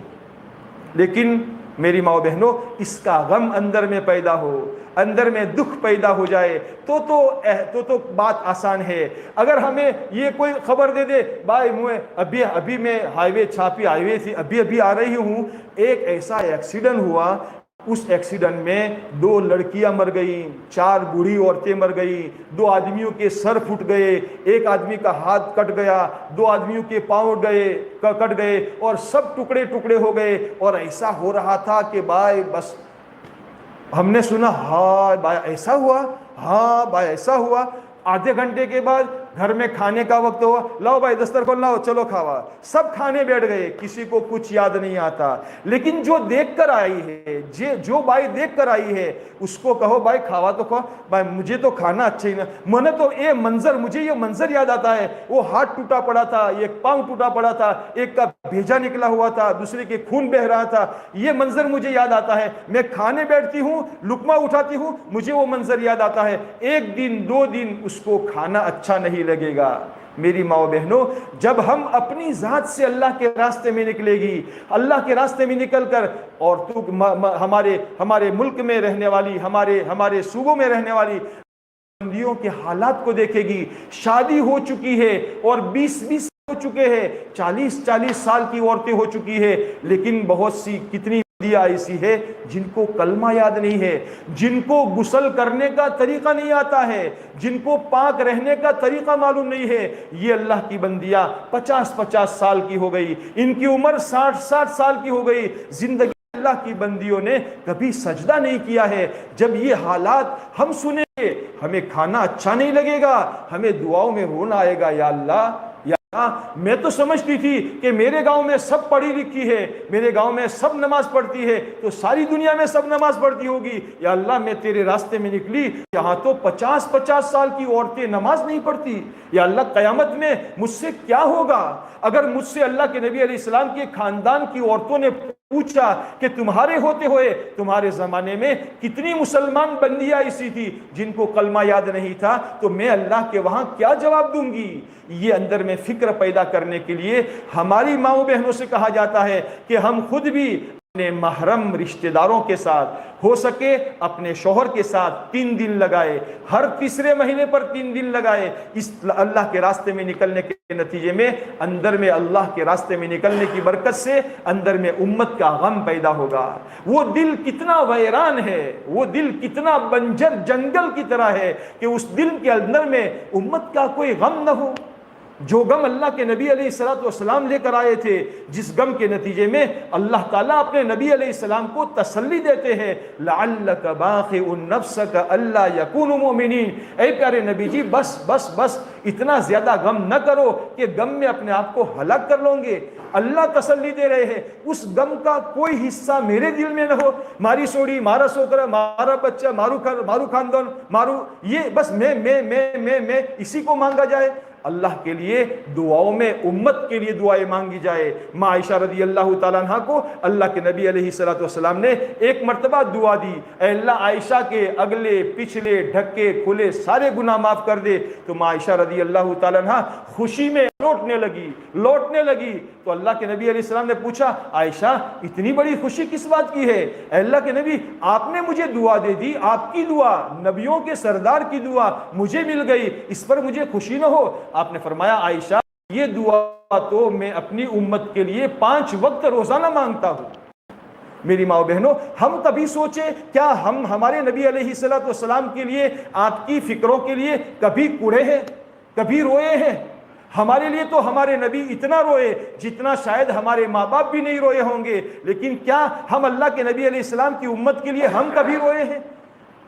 لیکن میری ماں بہنوں, اس کا غم اندر میں پیدا ہو, اندر میں دکھ پیدا ہو جائے تو بات آسان ہے. اگر ہمیں یہ کوئی خبر دے دے, بھائی میں ابھی میں چھاپی ہائی وے تھی, ابھی آ رہی ہوں, ایک ایسا ایکسیڈنٹ ہوا, اس ایکسیڈنٹ میں 2 لڑکیاں مر گئیں, 4 بوڑھی عورتیں مر گئیں, 2 آدمیوں کے سر پھٹ گئے, 1 آدمی کا ہاتھ کٹ گیا, 2 آدمیوں کے پاؤں کٹ گئے اور سب ٹکڑے ہو گئے. اور ایسا ہو رہا تھا کہ بھائی بس ہم نے سنا, ہاں بھائی ایسا ہوا, ہاں بھائی ایسا ہوا. آدھے گھنٹے کے بعد گھر میں کھانے کا وقت ہوا, لاؤ بھائی دسترخوان لاؤ, چلو کھاوا. سب کھانے بیٹھ گئے, کسی کو کچھ یاد نہیں آتا. لیکن جو دیکھ کر آئی ہے, جو بھائی دیکھ کر آئی ہے, اس کو کہو بھائی کھاوا تو کھاؤ, بھائی مجھے تو کھانا اچھا ہی نہ, مجھے یہ منظر یاد آتا ہے, وہ ہاتھ ٹوٹا پڑا تھا, ایک پاؤں ٹوٹا پڑا تھا, ایک کا بھیجا نکلا ہوا تھا, دوسرے کے خون بہ رہا تھا. یہ منظر مجھے یاد آتا ہے. میں کھانے بیٹھتی ہوں, لقمہ اٹھاتی ہوں, مجھے وہ منظر یاد آتا ہے. 1 دن 2 دن اس کو کھانا اچھا نہیں لگے گا. میری ماں بہنوں, جب ہم اپنی ذات سے اللہ کے راستے میں نکلے گی, اللہ کے راستے میں نکل کر اور ہمارے ملک میں رہنے والی, ہمارے صوبوں میں رہنے والی بندیوں کے حالات کو دیکھے گی. شادی ہو چکی ہے اور 20 ہو چکے ہیں, 40 سال کی عورتیں ہو چکی ہے, لیکن بہت سی کتنی ایسی ہے جن کو کلمہ یاد نہیں ہے, جن کو غسل کرنے کا طریقہ نہیں آتا ہے, جن کو پاک رہنے کا طریقہ معلوم نہیں ہے. یہ اللہ کی بندیاں 50 سال کی ہو گئی, ان کی عمر 60 سال کی ہو گئی. زندگی اللہ کی بندیوں نے کبھی سجدہ نہیں کیا ہے. جب یہ حالات ہم سنیں گے, ہمیں کھانا اچھا نہیں لگے گا, ہمیں دعاؤں میں رونا آئے گا, یا اللہ میں تو سمجھتی تھی کہ میرے گاؤں میں سب پڑھی لکھی ہے, میرے گاؤں میں سب نماز پڑھتی ہے, تو ساری دنیا میں سب نماز پڑھتی ہوگی. یا اللہ میں تیرے راستے میں نکلی, یہاں تو 50 سال کی عورتیں نماز نہیں پڑھتی. یا اللہ قیامت میں مجھ سے کیا ہوگا؟ اگر مجھ سے اللہ کے نبی علیہ السلام کے خاندان کی عورتوں نے پوچھا کہ تمہارے ہوتے ہوئے تمہارے زمانے میں کتنی مسلمان بندیاں ایسی تھی جن کو کلمہ یاد نہیں تھا, تو میں اللہ کے وہاں کیا جواب دوں گی؟ یہ اندر میں فکر پیدا کرنے کے لیے ہماری ماؤں بہنوں سے کہا جاتا ہے کہ ہم خود بھی اپنے محرم رشتہ داروں کے ساتھ، ہو سکے اپنے شوہر کے ساتھ 3 دن لگائے، ہر تیسرے مہینے پر 3 دن لگائے۔ اس اللہ کے راستے میں نکلنے کے نتیجے میں اندر میں اللہ کے راستے میں نکلنے کی برکت سے اندر میں امت کا غم پیدا ہوگا۔ وہ دل کتنا ویران ہے، وہ دل کتنا بنجر جنگل کی طرح ہے کہ اس دل کے اندر میں امت کا کوئی غم نہ ہو۔ جو غم اللہ کے نبی علیہ السلام لے کر آئے تھے، جس غم کے نتیجے میں اللہ تعالیٰ اپنے نبی علیہ السلام کو تسلی دیتے ہیں، لعلک باخع نفسک الا یکونوا مؤمنین، اے پیارے نبی جی بس بس بس اتنا زیادہ غم نہ کرو کہ غم میں اپنے آپ کو ہلاک کر لو گے۔ اللہ تسلی دے رہے ہیں، اس غم کا کوئی حصہ میرے دل میں نہ ہو، ماری سوڑی، مارا سوکرا، مارا بچہ، مارو خاندان، مارو یہ بس میں اسی کو مانگا جائے۔ اللہ کے لیے دعاؤں میں امت کے لیے دعائیں مانگی جائے۔ ماں عائشہ رضی اللہ تعالیٰ عنہ کو اللہ کے نبی علیہ السلام نے ایک مرتبہ دعا دی، اے اللہ عائشہ کے اگلے پچھلے ڈھکے کھلے سارے گناہ معاف کر دے۔ تو ماں عائشہ رضی اللہ تعالیٰ عنہ خوشی میں لوٹنے لگی تو اللہ کے نبی علیہ السلام نے پوچھا، عائشہ اتنی بڑی خوشی کس بات کی ہے؟ اے اللہ کے نبی آپ نے مجھے دعا دے دی، آپ کی دعا، نبیوں کے سردار کی دعا مجھے مل گئی، اس پر مجھے خوشی نہ ہو؟ آپ نے فرمایا، عائشہ یہ دعا تو میں اپنی امت کے لیے 5 وقت روزانہ مانگتا ہوں۔ میری ماں و بہنوں، ہم کبھی سوچیں کیا ہم ہمارے نبی علیہ السلام کے لیے، آپ کی فکروں کے لیے کبھی کوڑے ہیں، کبھی روئے ہیں؟ ہمارے لیے تو ہمارے نبی اتنا روئے جتنا شاید ہمارے ماں باپ بھی نہیں روئے ہوں گے، لیکن کیا ہم اللہ کے نبی علیہ السلام کی امت کے لیے ہم کبھی روئے ہیں؟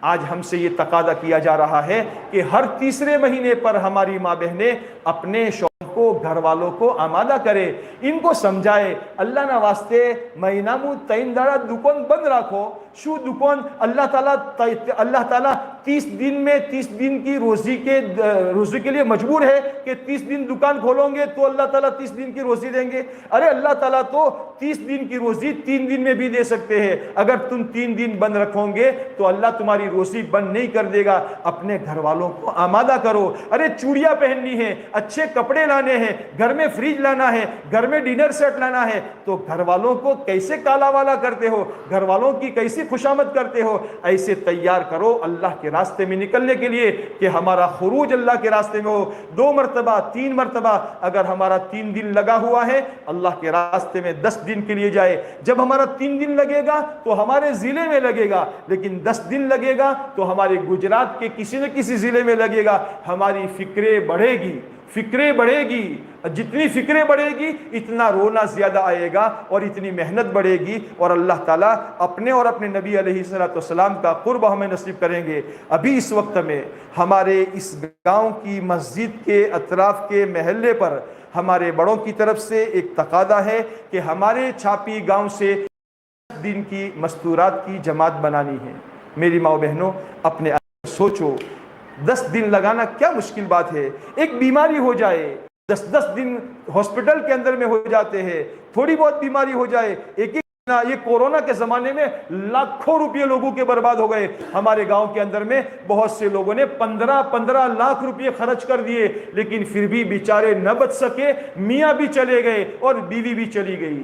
آج ہم سے یہ تقاضا کیا جا رہا ہے کہ ہر تیسرے مہینے پر ہماری ماں بہنیں اپنے شوہر کو، گھر والوں کو آمادہ کرے، ان کو سمجھائے، اللہ نہ واسطے مہینہ مو 3 داڑا دکان بند رکھو، شو دکان اللہ تعالیٰ 30 دن میں 30 دن کی روزی کے لیے مجبور ہے کہ 30 دن دکان کھولو گے تو اللہ تعالیٰ 30 دن کی روزی دیں گے؟ ارے اللہ تعالیٰ تو 30 دن کی روزی 3 دن میں بھی دے سکتے ہیں۔ اگر تم 3 دن بند رکھو گے تو اللہ تمہاری روزی بند نہیں کر دے گا۔ اپنے گھر والوں کو آمادہ کرو، ارے چوڑیاں پہننی ہے، اچھے کپڑے لانے ہیں، گھر میں فریج لانا ہے، گھر میں ڈنر سیٹ لانا ہے، تو گھر والوں کو کیسے کالا والا کرتے ہو، گھر والوں کی کیسی خوشامد کرتے ہو؟ ایسے تیار کرو اللہ کے راستے میں نکلنے کے لیے کہ ہمارا خروج اللہ کے راستے میں ہو۔ 2 مرتبہ 3 مرتبہ اگر ہمارا 3 دن لگا ہوا ہے اللہ کے راستے میں 10 دن کے لیے جائے۔ جب ہمارا 3 دن لگے گا تو ہمارے ضلع میں لگے گا، لیکن 10 دن لگے گا تو ہمارے گجرات کے کسی نہ کسی ضلع میں لگے گا۔ ہماری فکریں بڑھے گی، جتنی فکریں بڑھے گی اتنا رونا زیادہ آئے گا اور اتنی محنت بڑھے گی، اور اللہ تعالیٰ اپنے اور اپنے نبی علیہ السلام کا قرب ہمیں نصیب کریں گے۔ ابھی اس وقت میں ہمارے اس گاؤں کی مسجد کے اطراف کے محلے پر ہمارے بڑوں کی طرف سے ایک تقاضا ہے کہ ہمارے چھاپی گاؤں سے 10 دن کی مستورات کی جماعت بنانی ہے۔ میری ماں و بہنوں، اپنے سوچو 10 دن لگانا کیا مشکل بات ہے؟ ایک بیماری ہو جائے 10 دن ہاسپٹل کے اندر میں ہو جاتے ہیں، تھوڑی بہت بیماری ہو جائے یہ کورونا کے زمانے میں لاکھوں روپے لوگوں کے برباد ہو گئے۔ ہمارے گاؤں کے اندر میں بہت سے لوگوں نے 15 لاکھ روپے خرچ کر دیے، لیکن پھر بھی بیچارے نہ بچ سکے، میاں بھی چلے گئے اور بیوی بھی چلی گئی۔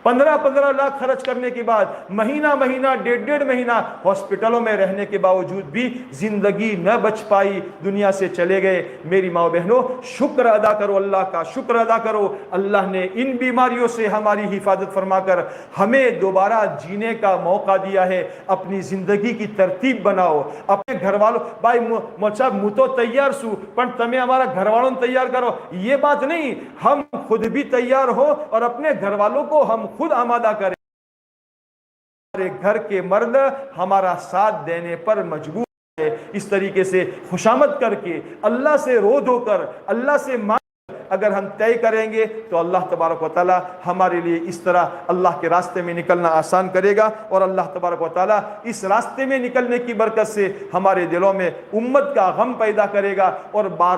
15 لاکھ خرچ کرنے کے بعد مہینہ 1.5 مہینہ ہاسپٹلوں میں رہنے کے باوجود بھی زندگی نہ بچ پائی، دنیا سے چلے گئے۔ میری ماں بہنوں، شکر ادا کرو، اللہ کا شکر ادا کرو، اللہ نے ان بیماریوں سے ہماری حفاظت فرما کر ہمیں دوبارہ جینے کا موقع دیا ہے۔ اپنی زندگی کی ترتیب بناؤ، اپنے گھر والوں، بھائی صاحب مو تو تیار سو پر تمہیں ہمارا گھر والوں تیار کرو، یہ بات نہیں، ہم خود بھی تیار ہو اور اپنے گھر والوں کو ہم خود آمادہ کریں۔ ہمارے گھر کے مرد ہمارا ساتھ دینے پر مجبور ہے۔ اس طریقے سے خوشامد کر کے اللہ سے رو دھو کر اللہ سے اگر ہم طے کریں گے تو اللہ تبارک و تعالی ہمارے لیے اس طرح اللہ کے راستے میں نکلنا آسان کرے گا، اور اللہ تبارک و تعالی اس راستے میں نکلنے کی برکت سے ہمارے دلوں میں امت کا غم پیدا کرے گا، اور بار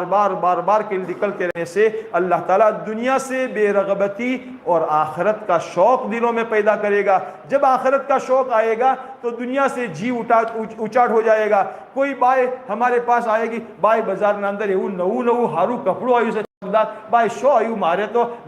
بار کے نکلتے رہنے سے اللہ تعالی دنیا سے بے رغبتی اور آخرت کا شوق دلوں میں پیدا کرے گا۔ جب آخرت کا شوق آئے گا تو دنیا سے جی اچاٹ ہو جائے گا۔ کوئی بائے ہمارے پاس آئے گی، بائے بازار کے اندر نو ہارو کپڑوں آئے ભાઈ 100 આવ્યું, મારે તો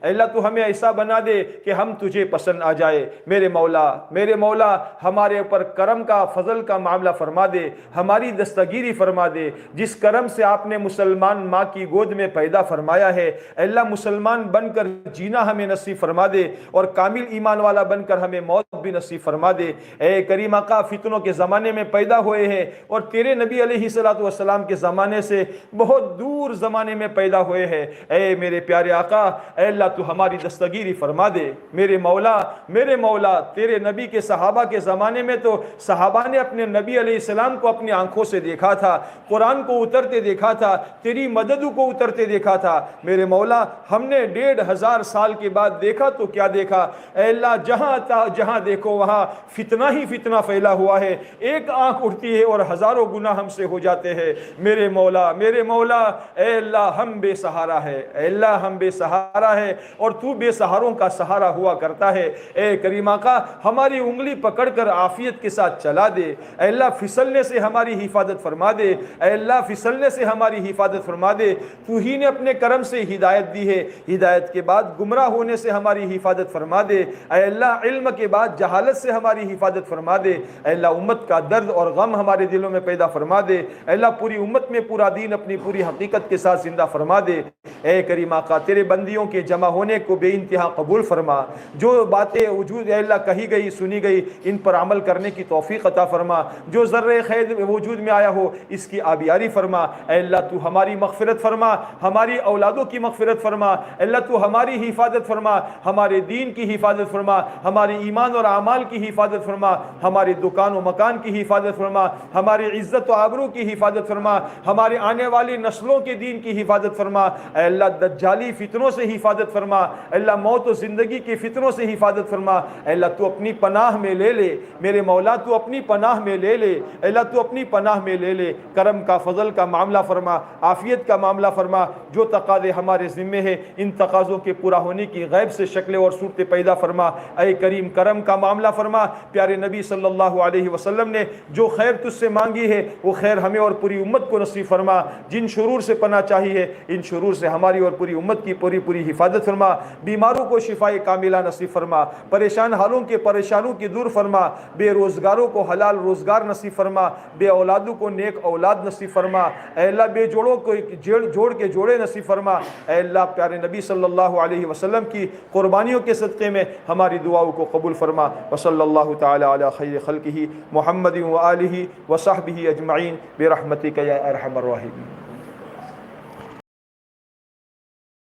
اللہ تو ہمیں ایسا بنا دے کہ ہم تجھے پسند آ جائے۔ میرے مولا ہمارے اوپر کرم کا فضل کا معاملہ فرما دے، ہماری دستگیری فرما دے۔ جس کرم سے آپ نے مسلمان ماں کی گود میں پیدا فرمایا ہے، اللہ مسلمان بن کر جینا ہمیں نصیب فرما دے، اور کامل ایمان والا بن کر ہمیں موت بھی نصیب فرما دے۔ اے کریم آقا، فتنوں کے زمانے میں پیدا ہوئے ہیں اور تیرے نبی علیہ الصلوۃ والسلام کے زمانے سے بہت دور زمانے میں پیدا ہوئے ہیں۔ اے میرے پیارے آقا، اے اللہ تو ہماری دستگیری فرما دے۔ میرے مولا تیرے نبی کے صحابہ کے زمانے میں تو صحابہ نے اپنے نبی علیہ السلام کو اپنی آنکھوں سے دیکھا تھا، قرآن کو اترتے دیکھا تھا، تیری مدد کو اترتے دیکھا تھا۔ میرے مولا ہم نے 1500 سال کے بعد دیکھا تو کیا دیکھا؟ اے اللہ جہاں دیکھو وہاں فتنہ ہی فتنہ پھیلا ہوا ہے، ایک آنکھ اٹھتی ہے اور ہزاروں گناہ ہم سے ہو جاتے ہیں۔ میرے مولا اے اللہ ہم بے سہارا ہے، اے اللہ ہم بے سہارا ہے اور تو بے سہاروں کا سہارا ہوا کرتا ہے۔ اے کریم آقا، ہماری انگلی پکڑ کر عافیت کے ساتھ چلا دے۔ اے اللہ پھسلنے سے ہماری حفاظت فرما دے، اے اللہ پھسلنے سے ہماری حفاظت فرما دے۔ تو ہی نے اپنے کرم سے ہدایت دی ہے، ہدایت کے بعد گمراہ ہونے سے ہماری حفاظت فرما دے۔ اے اللہ علم کے بعد جہالت سے ہماری حفاظت فرما دے۔ اے اللہ امت کا درد اور غم ہمارے دلوں میں پیدا فرما دے۔ اے اللہ پوری امت میں پورا دین اپنی پوری حقیقت کے ساتھ زندہ فرما دے۔ اے کریم آقا، تیرے بندیوں کے جمع ہونے کو بے انتہا قبول فرما۔ جو باتیں وجود اے اللہ کہی گئی سنی گئی، ان پر عمل کرنے کی توفیق عطا فرما۔ جو ذرے خیر وجود میں آیا ہو اس کی آبیاری فرما۔ اے اللہ تو ہماری مغفرت فرما، ہماری اولادوں کی مغفرت فرما۔ اے اللہ تو ہماری حفاظت فرما، ہمارے دین کی حفاظت فرما، ہمارے ایمان اور اعمال کی حفاظت فرما، ہمارے دکان و مکان کی حفاظت فرما، ہماری عزت و آبرو کی حفاظت فرما، ہمارے آنے والی نسلوں کے دین کی حفاظت فرما۔ اے اللہ دجالی فتنوں سے حفاظت فرما، اے اللہ موت و زندگی کے فتنوں سے حفاظت فرما۔ اے اللہ تو اپنی پناہ میں لے لے، میرے مولا تو اپنی پناہ میں لے لے، اے اللہ تو اپنی پناہ میں لے لے۔ کرم کا فضل کا معاملہ فرما، عافیت کا معاملہ فرما۔ جو تقاضے ہمارے ذمے ہیں ان تقاضوں کے پورا ہونے کی غیب سے شکلیں اور صورتیں پیدا فرما۔ اے کریم کرم کا معاملہ فرما۔ پیارے نبی صلی اللہ علیہ وسلم نے جو خیر تجھ سے مانگی ہے وہ خیر ہمیں اور پوری امت کو نصیب فرما۔ جن شرور سے پناہ چاہی ہے ان شرور سے ہماری اور پوری امت کی پوری حفاظت فرما۔ بیماروں کو شفائے کاملہ نصیب فرما، پریشان حالوں کے پریشانوں کی دور فرما، بے روزگاروں کو حلال روزگار نصیب فرما، بے اولادوں کو نیک اولاد نصیب فرما۔ اے اللہ بے جوڑوں کو جوڑ کے جوڑے نصیب فرما۔ اے اللہ پیارے نبی صلی اللہ علیہ وسلم کی قربانیوں کے صدقے میں ہماری دعاؤں کو قبول فرما۔ وصلی اللہ تعالی علی خیر خلقہ محمد وآلہ وصحبہ اجمعین برحمتک یا ارحم الراحمین۔